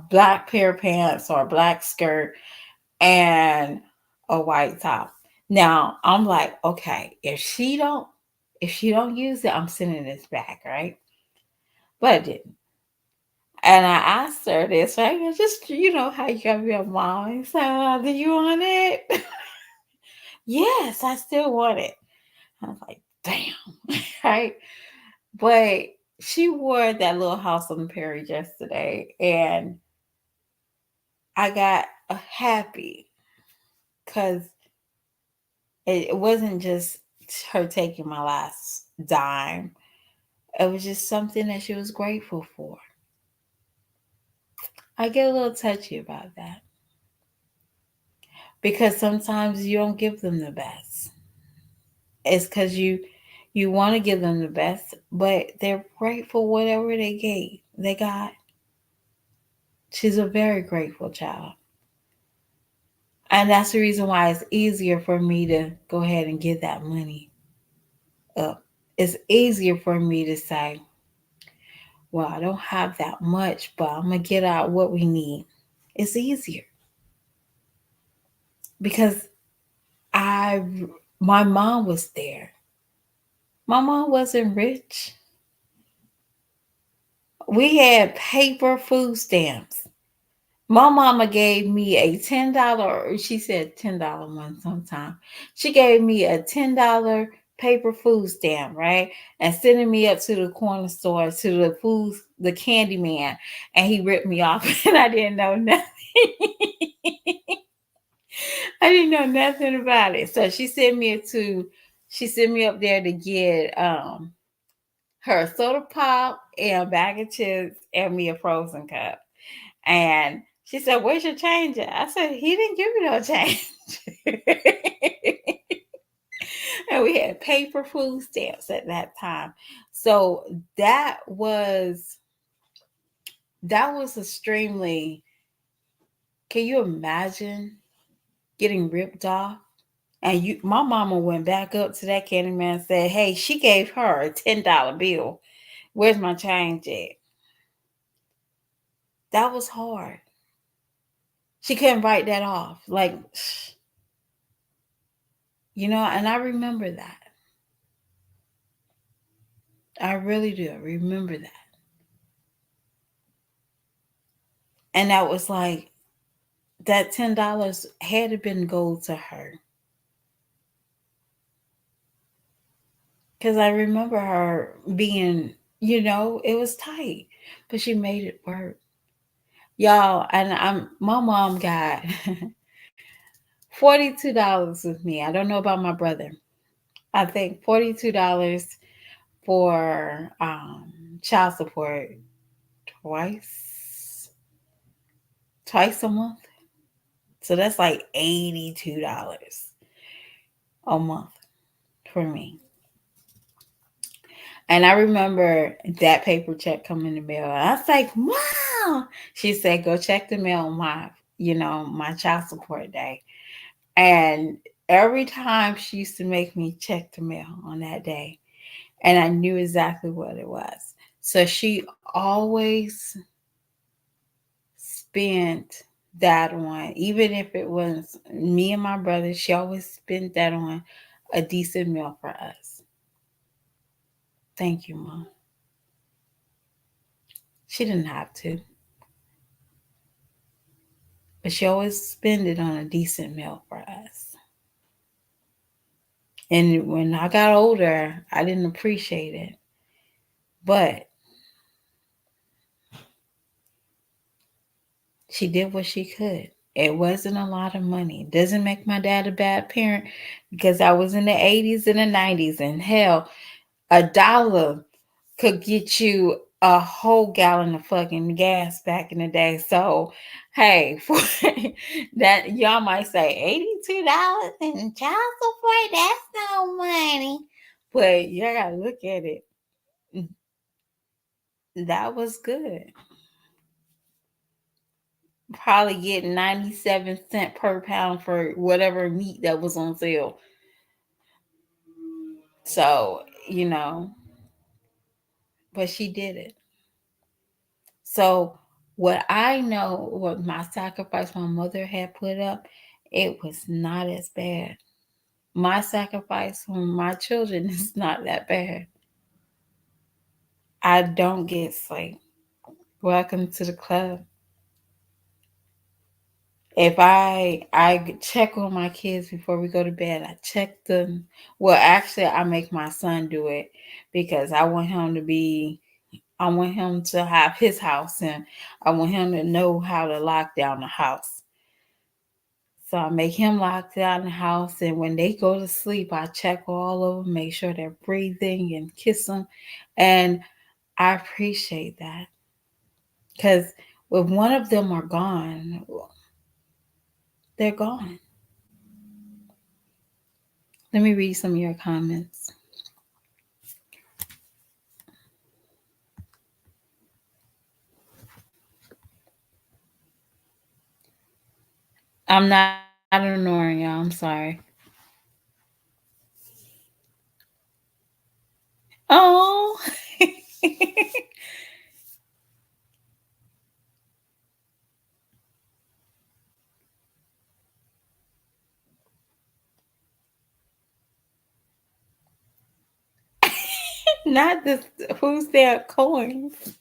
black pair of pants or a black skirt and a white top. Now I'm like, okay, if she don't use it, I'm sending this back, right? But I didn't. And I asked her this, right? Just how you gotta be a mom. So, do you want it? Yes, I still want it. I was like, damn, right? But she wore that little house on the prairie yesterday, and I got happy because it wasn't just her taking my last dime. It was just something that she was grateful for. I get a little touchy about that because sometimes you don't give them the best. It's because you want to give them the best, but they're grateful whatever they got. She's a very grateful child. And that's the reason why it's easier for me to go ahead and give that money up. It's easier for me to say, well, I don't have that much, but I'm going to get out what we need. It's easier because I, my mom was there. My mom wasn't rich. We had paper food stamps. My mama gave me a $10, she said $10 one sometime. She gave me a $10 paper food stamp, right? And sending me up to the corner store to the candy man, and he ripped me off and I didn't know nothing. I didn't know nothing about it. So she sent me up there to get her a soda pop and a bag of chips and me a frozen cup. And she said, "Where's your change at?" I said, "He didn't give me no change." And we had paper food stamps at that time. So that was extremely, can you imagine getting ripped off? And my mama went back up to that candy man and said, "Hey, she gave her a $10 bill. Where's my change at?" That was hard. She couldn't write that off. Like, and I remember that. I really do. I remember that. And that was like, that $10 had to been gold to her. Because I remember her being, it was tight, but she made it work. Y'all, and my mom got $42 with me. I don't know about my brother. I think $42 for child support twice twice a month. So that's like $82 a month for me. And I remember that paper check coming in the mail. And I was like, Mom, she said, go check the mail on my child support day. And every time she used to make me check the mail on that day, and I knew exactly what it was. So she always spent that on, even if it was me and my brother, she always spent that on a decent meal for us. Thank you, Mom. She didn't have to, but she always spent it on a decent meal for us. And when I got older, I didn't appreciate it. But she did what she could. It wasn't a lot of money. It doesn't make my dad a bad parent because I was in the 80s and the 90s, and hell, $1 could get you a whole gallon of fucking gas back in the day. So, hey, for that, y'all might say $82 in child support, that's no money. But you gotta look at it. That was good. Probably getting 97 cents per pound for whatever meat that was on sale. So, but she did it. So, what I know, what my sacrifice my mother had put up, it was not as bad. My sacrifice for my children is not that bad. I don't get sleep. Welcome to the club. If I check on my kids before we go to bed, I check them. Well, actually, I make my son do it because I want him to have his house, and I want him to know how to lock down the house. So I make him lock down the house, and when they go to sleep, I check all of them, make sure they're breathing, and kiss them. And I appreciate that because if one of them are gone, they're gone. Let me read some of your comments. I'm not ignoring y'all. I'm sorry. Oh, not this. Who's there? Coins.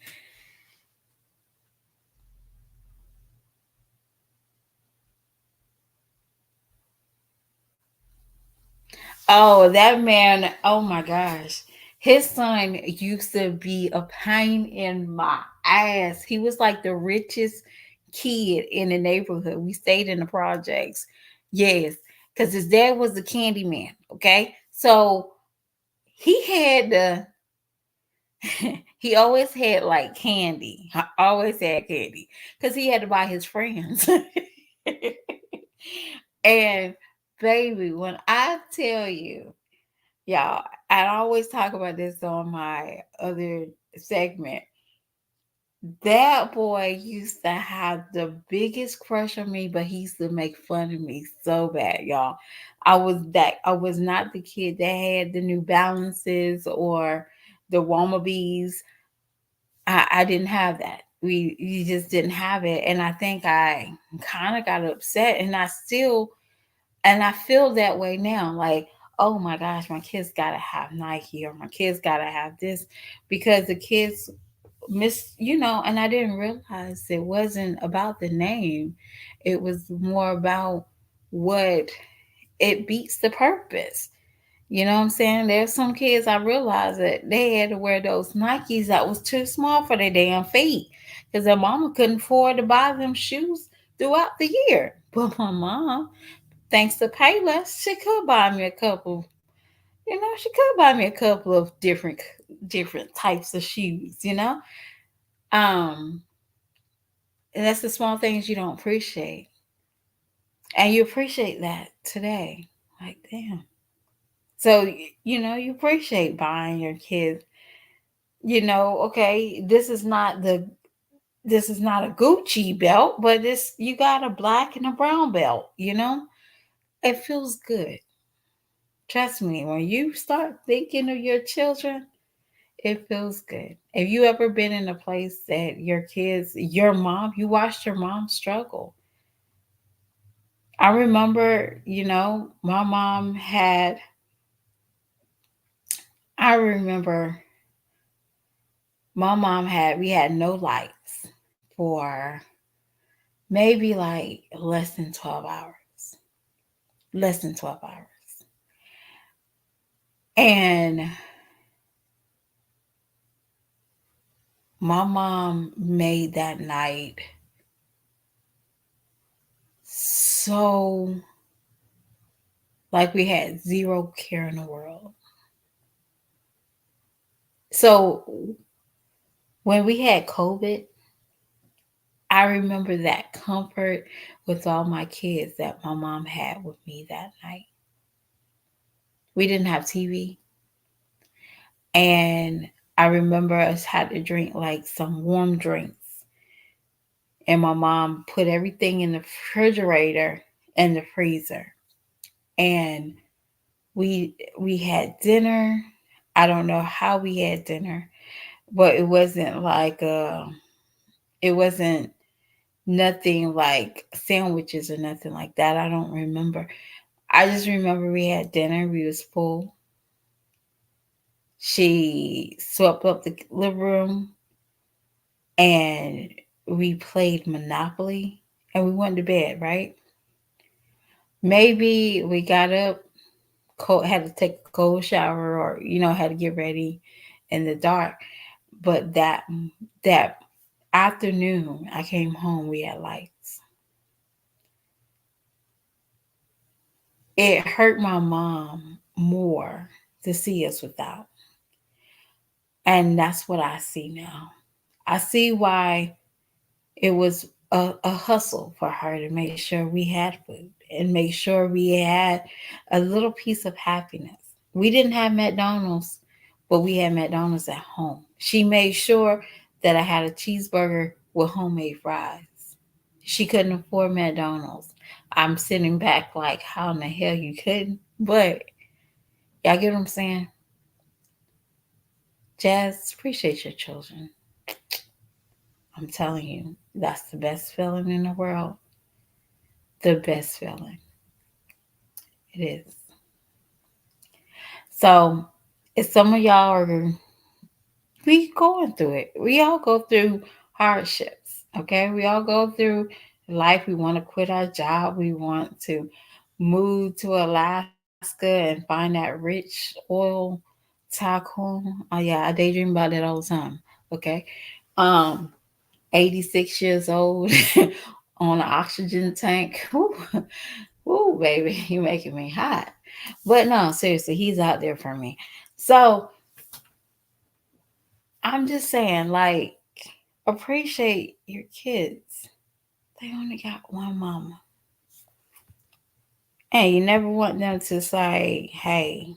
Oh, that man. Oh my gosh. His son used to be a pain in my ass. He was like the richest kid in the neighborhood. We stayed in the projects. Yes, because his dad was the candy man. Okay. So he had the, he always had like candy. Always had candy because he had to buy his friends. And baby, when I tell you, y'all, I always talk about this on my other segment. That boy used to have the biggest crush on me, but he used to make fun of me so bad, y'all. I was not the kid that had the New Balances or the Wannabes. I didn't have that. We You just didn't have it. And I think I kind of got upset, and I feel that way now. Like, oh my gosh, my kids gotta have Nike, or my kids gotta have this, because the kids and I didn't realize it wasn't about the name. It was more about what it beats the purpose. You know what I'm saying? There's some kids I realized that they had to wear those Nikes that was too small for their damn feet because their mama couldn't afford to buy them shoes throughout the year. But my mom, thanks to Payless, she could buy me a couple. She could buy me a couple of different types of shoes. Um, and that's the small things you don't appreciate, and you appreciate that today. Like damn. So you appreciate buying your kids. Okay, this is not a Gucci belt, but this you got a black and a brown belt. It feels good. Trust me, when you start thinking of your children, it feels good. If you ever been in a place that you watched your mom struggle. I remember, my mom had, I remember we had no lights for maybe like less than 12 hours. Less than 12 hours. And my mom made that night so like we had zero care in the world. So when we had COVID, I remember that comfort with all my kids that my mom had with me that night. We didn't have TV. And I remember us had to drink like some warm drinks. And my mom put everything in the refrigerator and the freezer. And we had dinner. I don't know how we had dinner, but it wasn't nothing like sandwiches or nothing like that. I don't remember. I just remember we had dinner. We was full. She swept up the living room and we played Monopoly and we went to bed, right? Maybe we got up, had to take a cold shower or, had to get ready in the dark. But that afternoon I came home, we had lights. It hurt my mom more to see us without. And that's what I see now. I see why it was a hustle for her to make sure we had food and make sure we had a little piece of happiness. We didn't have McDonald's, but we had McDonald's at home. She made sure that I had a cheeseburger with homemade fries. She couldn't afford McDonald's. I'm sitting back like, how in the hell you couldn't? But y'all get what I'm saying? Jazz, appreciate your children. I'm telling you, that's the best feeling in the world. The best feeling. It is. So, if some of y'all are we going through it. We all go through hardships. Okay. We all go through life. We want to quit our job. We want to move to Alaska and find that rich oil tycoon. Oh yeah, I daydream about that all the time. Okay. Um, 86 years old on an oxygen tank. Woo, woo, baby, you making me hot. But no, seriously, he's out there for me. So I'm just saying, like, appreciate your kids. They only got one mama. And you never want them to say, hey,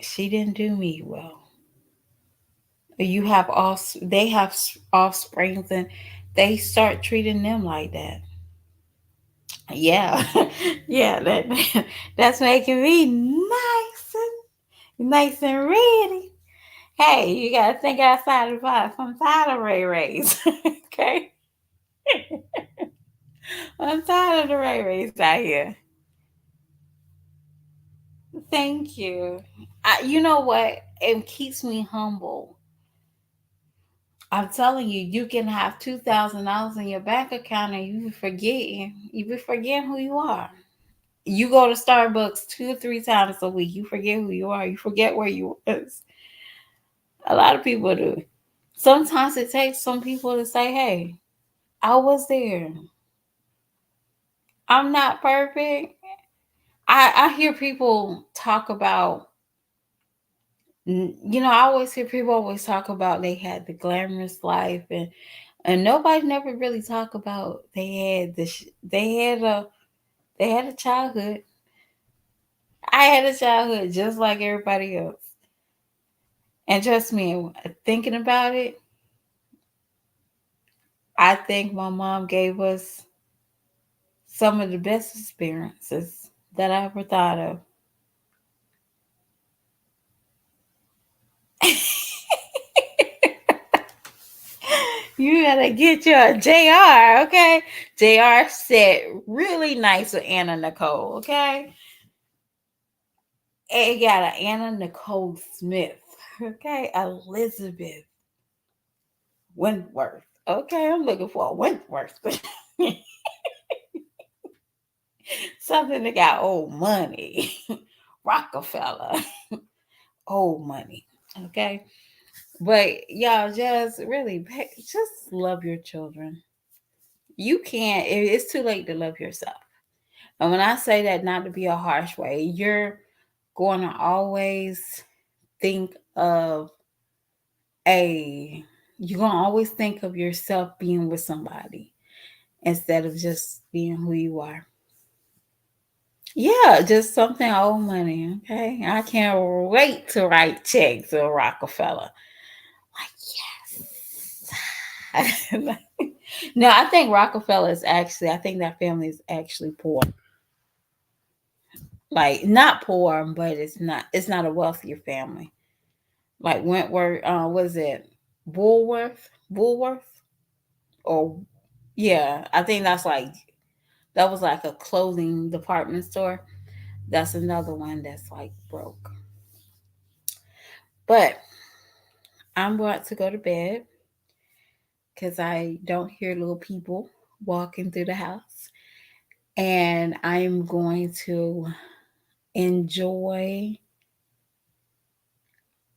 she didn't do me well. You have they have offsprings and they start treating them like that. Yeah, yeah, that's making me nice and ready. Hey, you gotta think outside the box. I'm tired of Ray Rays. Okay, I'm tired of the Ray Rays out here. Thank you. You know what? It keeps me humble. I'm telling you, you can have $2,000 in your bank account and you be forgetting who you are. You go to Starbucks 2 or 3 times a week. You forget who you are. You forget where you was. A lot of people do. Sometimes it takes some people to say, "Hey, I was there. I'm not perfect." I hear people talk about, I always hear people always talk about they had the glamorous life, and nobody never really talk about they had a childhood. I had a childhood just like everybody else. And trust me, thinking about it, I think my mom gave us some of the best experiences that I ever thought of. You gotta get your JR, okay? JR said really nice with Anna Nicole, okay? And got an Anna Nicole Smith, okay? Elizabeth Wentworth, okay? I'm looking for a Wentworth. Something that got old money. Rockefeller, old money, okay? But y'all just really just love your children. You can't, it's too late to love yourself. And when I say that, not to be a harsh way, going to always think of a, you're going to always think of yourself being with somebody instead of just being who you are. Yeah, just something old money. Okay. I can't wait to write checks to Rockefeller. Like, yes. No, I think Rockefeller is actually, I think that family is actually poor. Like not poor, but it's not a wealthier family. Like Wentworth, was it Woolworth? Or yeah, I think that was like a clothing department store. That's another one that's like broke. But I'm about to go to bed because I don't hear little people walking through the house. And I'm going to enjoy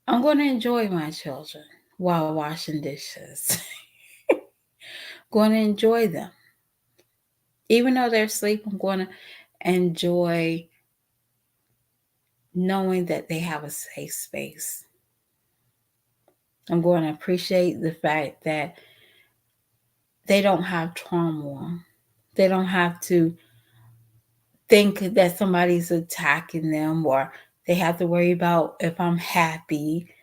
I'm going to enjoy my children while washing dishes. Going to enjoy them. Even though they're asleep, I'm going to enjoy knowing that they have a safe space. I'm going to appreciate the fact that they don't have trauma. They don't have to think that somebody's attacking them, or they have to worry about if I'm happy.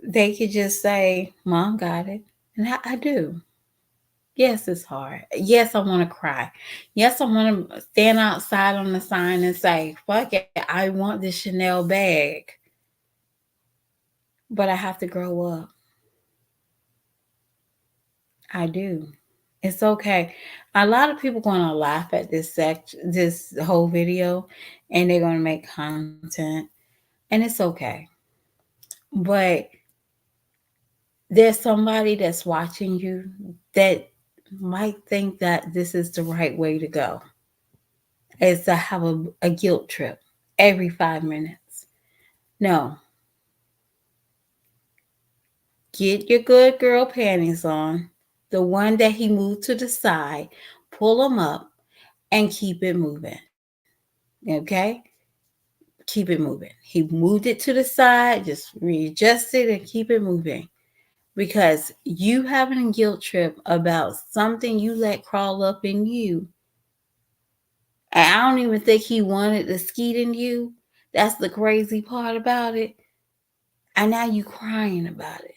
They could just say, Mom got it. And I do. Yes, it's hard. Yes, I want to cry. Yes, I want to stand outside on the sign and say, fuck it, I want this Chanel bag. But I have to grow up. I do. It's okay. A lot of people going to laugh at this whole video, and they're going to make content, and it's okay. But there's somebody that's watching you that might think that this is the right way to go, is to have a guilt trip every 5 minutes. No, get your good girl panties on, the one that he moved to the side, pull them up, and keep it moving. Okay? Keep it moving. He moved it to the side, just readjust it and keep it moving. Because you having a guilt trip about something you let crawl up in you, and I don't even think he wanted to skeet in you. That's the crazy part about it. And now you crying about it.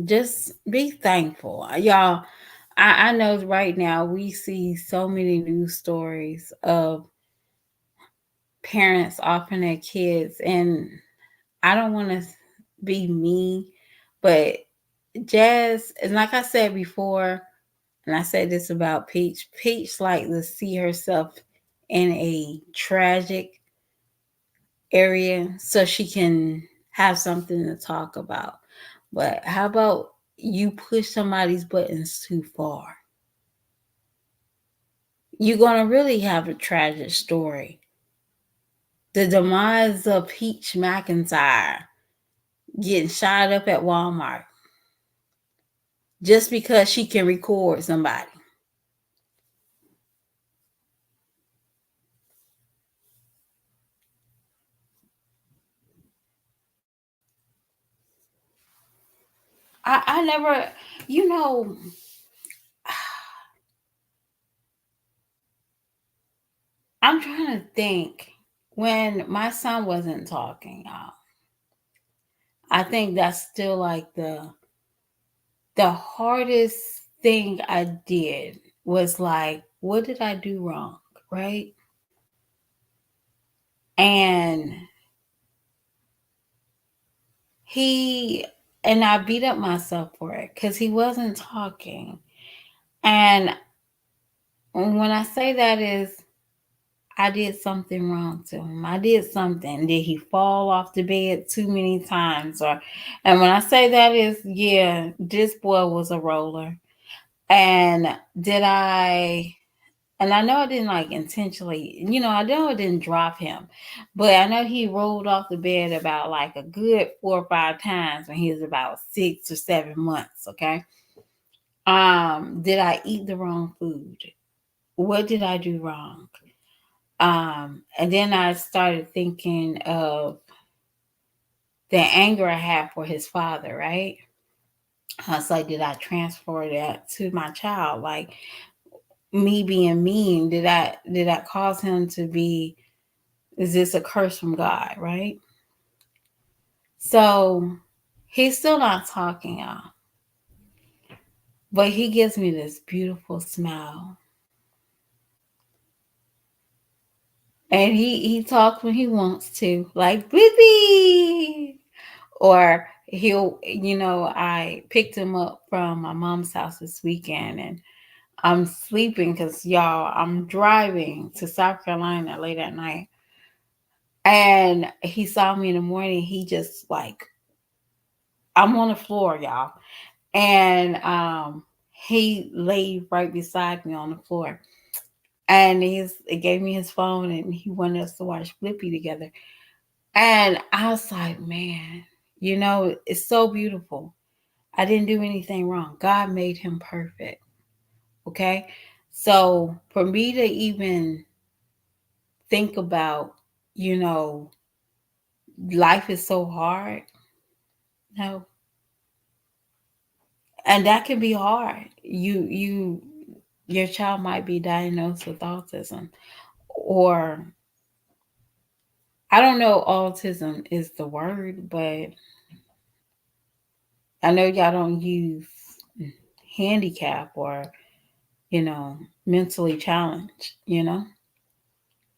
Just be thankful. Y'all, I know right now we see so many news stories of parents offering their kids, and I don't want to be mean, but Jazz, and like I said before, and I said this about Peach, Peach like to see herself in a tragic area so she can have something to talk about. But how about you push somebody's buttons too far? You're going to really have a tragic story. The demise of Peach McIntyre getting shot up at Walmart just because she can record somebody. I never, you know, I'm trying to think when my son wasn't talking, y'all. I think that's still like the hardest thing I did was like, what did I do wrong? Right? And he and I beat up myself for it because he wasn't talking. And when I say that is I did something wrong to him. I did something. Did he fall off the bed too many times? Or and when I say that is, yeah, this boy was a roller. And did I and I know I didn't like intentionally, I know I didn't drop him, but I know he rolled off the bed about like a good 4 or 5 times when he was about 6 or 7 months. Okay. Did I eat the wrong food? What did I do wrong? And then I started thinking of the anger I had for his father, right? I was like, did I transfer that to my child? Like me being mean, did I cause him to be, is this a curse from God, right? So he's still not talking, y'all. But he gives me this beautiful smile. And he talks when he wants to, like Blippi. Or he'll, I picked him up from my mom's house this weekend and I'm sleeping because y'all, I'm driving to South Carolina late at night. And he saw me in the morning. He just like, I'm on the floor, y'all. And he laid right beside me on the floor. And he gave me his phone and he wanted us to watch Blippi together. And I was like, man, it's so beautiful. I didn't do anything wrong. God made him perfect. Okay. So for me to even think about, you know, life is so hard. No. And that can be hard. Your child might be diagnosed with autism, or I don't know autism is the word, but I know y'all don't use handicap or, you know, mentally challenged,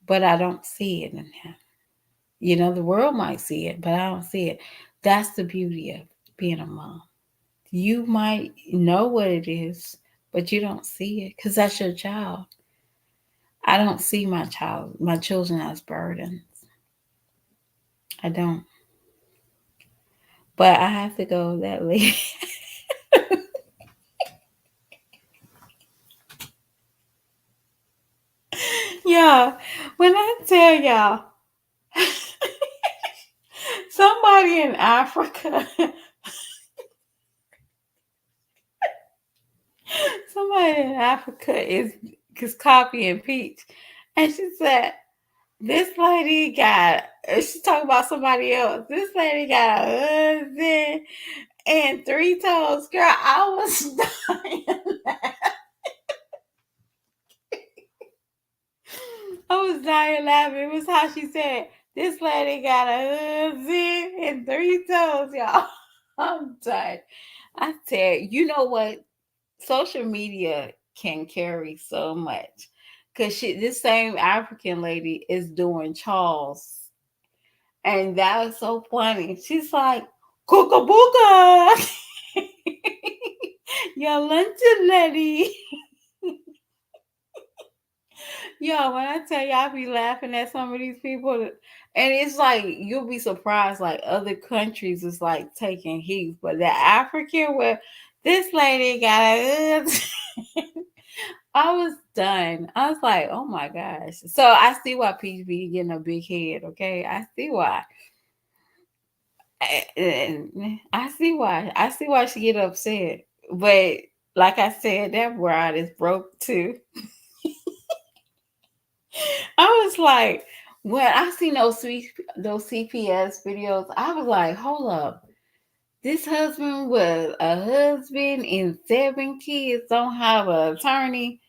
but I don't see it in him. The world might see it, but I don't see it. That's the beauty of being a mom. You might know what it is, but you don't see it because that's your child. I don't see my children as burdens. I don't. But I have to go that late. Yeah, when I tell y'all, somebody in Africa, somebody in Africa is copying Peach, and she said, "This lady got." She talking about somebody else. This lady got a husband and 3 toes. Girl, I was dying. I was dying laughing. It was how she said, "This lady got a husband and 3 toes, y'all." I'm tired. I tell you, you know what? Social media can carry so much. Cause this same African lady is doing Charles. And that was so funny. She's like, Kookabuka. Your luncheon lady. Yo, when I tell you I be laughing at some of these people, and it's like you'll be surprised. Like other countries is like taking heat, but the African where this lady got a, I was done. I was like, oh my gosh. So I see why PB getting a big head. Okay, I see why. I see why. I see why she get upset. But like I said, that bride is broke too. I was like, when I seen those CPS videos, I was like, hold up. This husband was a husband and 7 kids don't have an attorney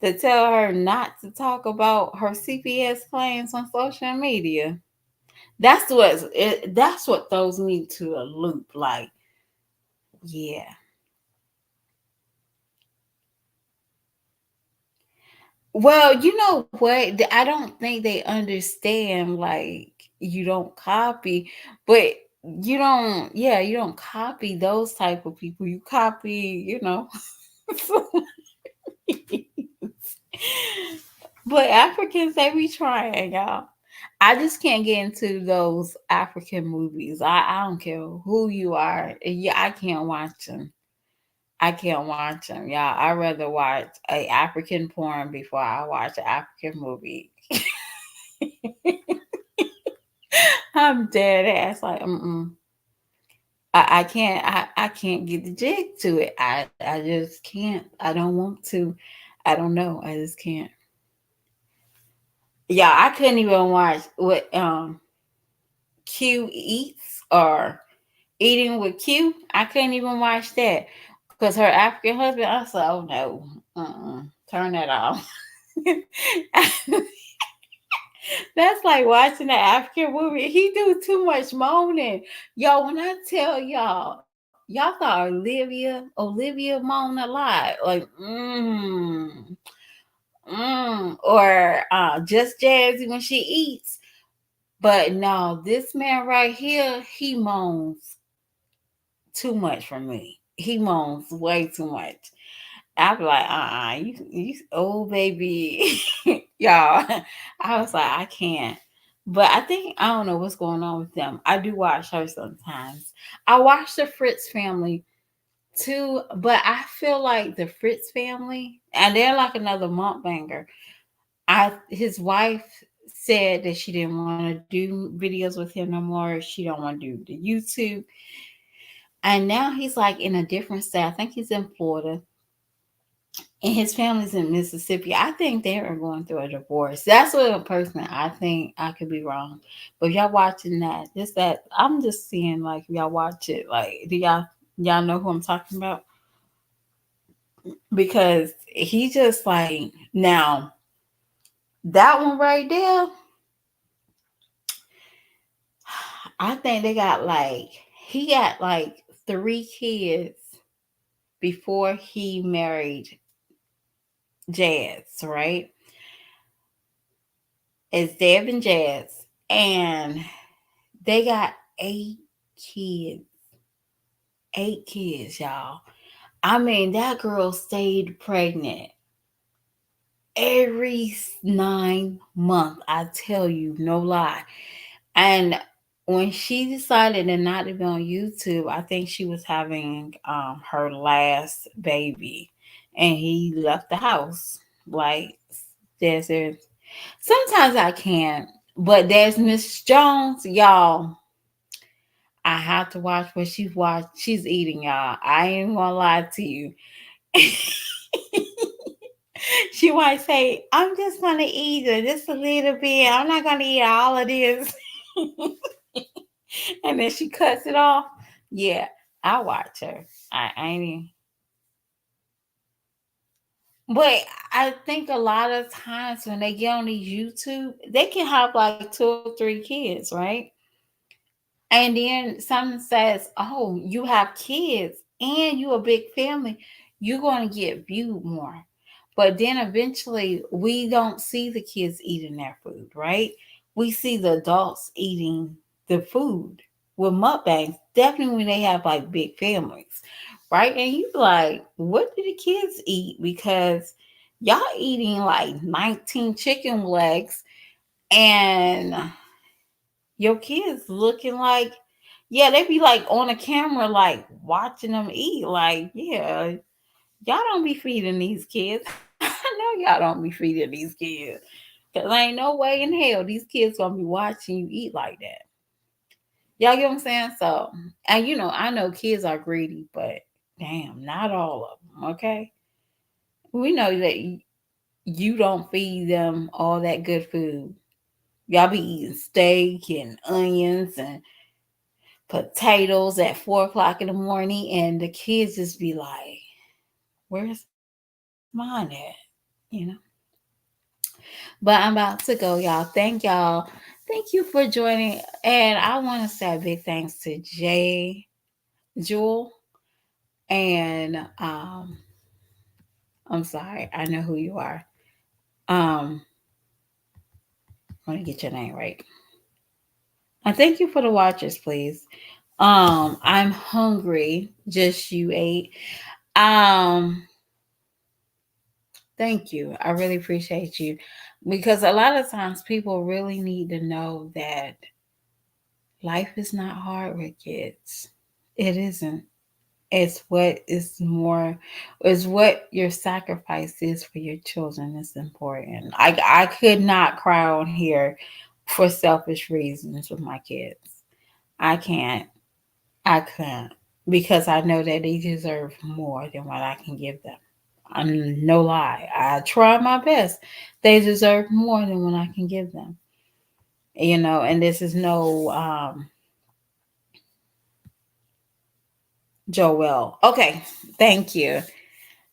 to tell her not to talk about her CPS claims on social media. That's what throws me to a loop. Like, yeah. Well, you know what? I don't think they understand like you don't copy, but you don't, yeah, you don't copy those type of people. You copy, but Africans, they be trying, y'all. I just can't get into those African movies. I don't care who you are. Yeah, I can't watch them. I can't watch them, y'all. I rather watch a African porn before I watch an African movie. I'm dead ass like, I can't I can't get the jig to it. I just can't. I don't want to. I don't know. I just can't. Yeah, I couldn't even watch what Q eats or eating with Q. I couldn't even watch that because her African husband. I said, oh no, turn that off. That's like watching an African movie. He do too much moaning. Yo, when I tell y'all thought Olivia moaned a lot. Like, or just Jazzy when she eats. But no, this man right here, he moans too much for me. He moans way too much. I be like, you old baby, y'all. I was like, I can't. But I think I don't know what's going on with them. I do watch her sometimes. I watch the Fritz family too, but I feel like the Fritz family, and they're like another mukbanger. His wife said that she didn't want to do videos with him no more. She don't want to do the YouTube, and now he's like in a different state. I think he's in Florida and his family's in Mississippi. I think they are going through a divorce. That's what a person I think. I could be wrong, but if y'all watching that, just that I'm just seeing like if y'all watch it. Like, do y'all know who I'm talking about? Because he just like now that one right there. I think they got like he got like 3 kids before he married Jazz, right? It's Deb and Jazz, and they got 8 kids. 8 kids, y'all. I mean, that girl stayed pregnant every 9 months. I tell you, no lie. And when she decided to not to be on YouTube, I think she was having her last baby, and he left the house. Like, there's sometimes I can't, but there's Miss Jones, y'all. I have to watch what she's eating, y'all. I ain't gonna lie to you. She might say, I'm just gonna eat it just a little bit. I'm not gonna eat all of this. And then she cuts it off. Yeah, I watch her. I ain't even. But I think a lot of times when they get on these YouTube, they can have like 2 or 3 kids, right? And then someone says, "Oh, you have kids and you a big family, you're going to get viewed more." But then eventually, we don't see the kids eating their food, right? We see the adults eating the food with mukbangs. Definitely when they have like big families, right? And you like, what do the kids eat? Because Y'all eating like 19 chicken legs and your kids looking like, yeah, they be like on the camera, like watching them eat. Like, yeah, y'all don't be feeding these kids. I know y'all don't be feeding these kids. Cause ain't no way in hell these kids gonna be watching you eat like that. Y'all get what I'm saying? So, and I know kids are greedy, but damn, not all of them. Okay, we know that you don't feed them all that good food. Y'all be eating steak and onions and potatoes at 4 o'clock in the morning, and the kids just be like, "Where's mine at?" You know. But I'm about to go, y'all. Thank you for joining. And I want to say a big thanks to Jay Jewel and I'm sorry, I know who you are. Um, I want to get your name right. And thank you for the watchers, please. I'm hungry. Just you ate. Um, Thank you. I really appreciate you because a lot of times people really need to know that life is not hard with kids. It isn't. It's what is more is what your sacrifice is for your children is important. I could not cry on here for selfish reasons with my kids. I can't. I couldn't because I know that they deserve more than what I can give them. I'm no lie. I try my best. They deserve more than what I can give them. And this is no Joel. Okay, thank you.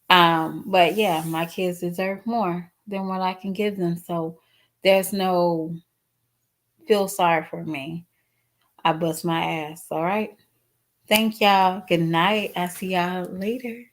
But yeah, my kids deserve more than what I can give them. So there's no feel sorry for me. I bust my ass. All right. Thank y'all. Good night. I see y'all later.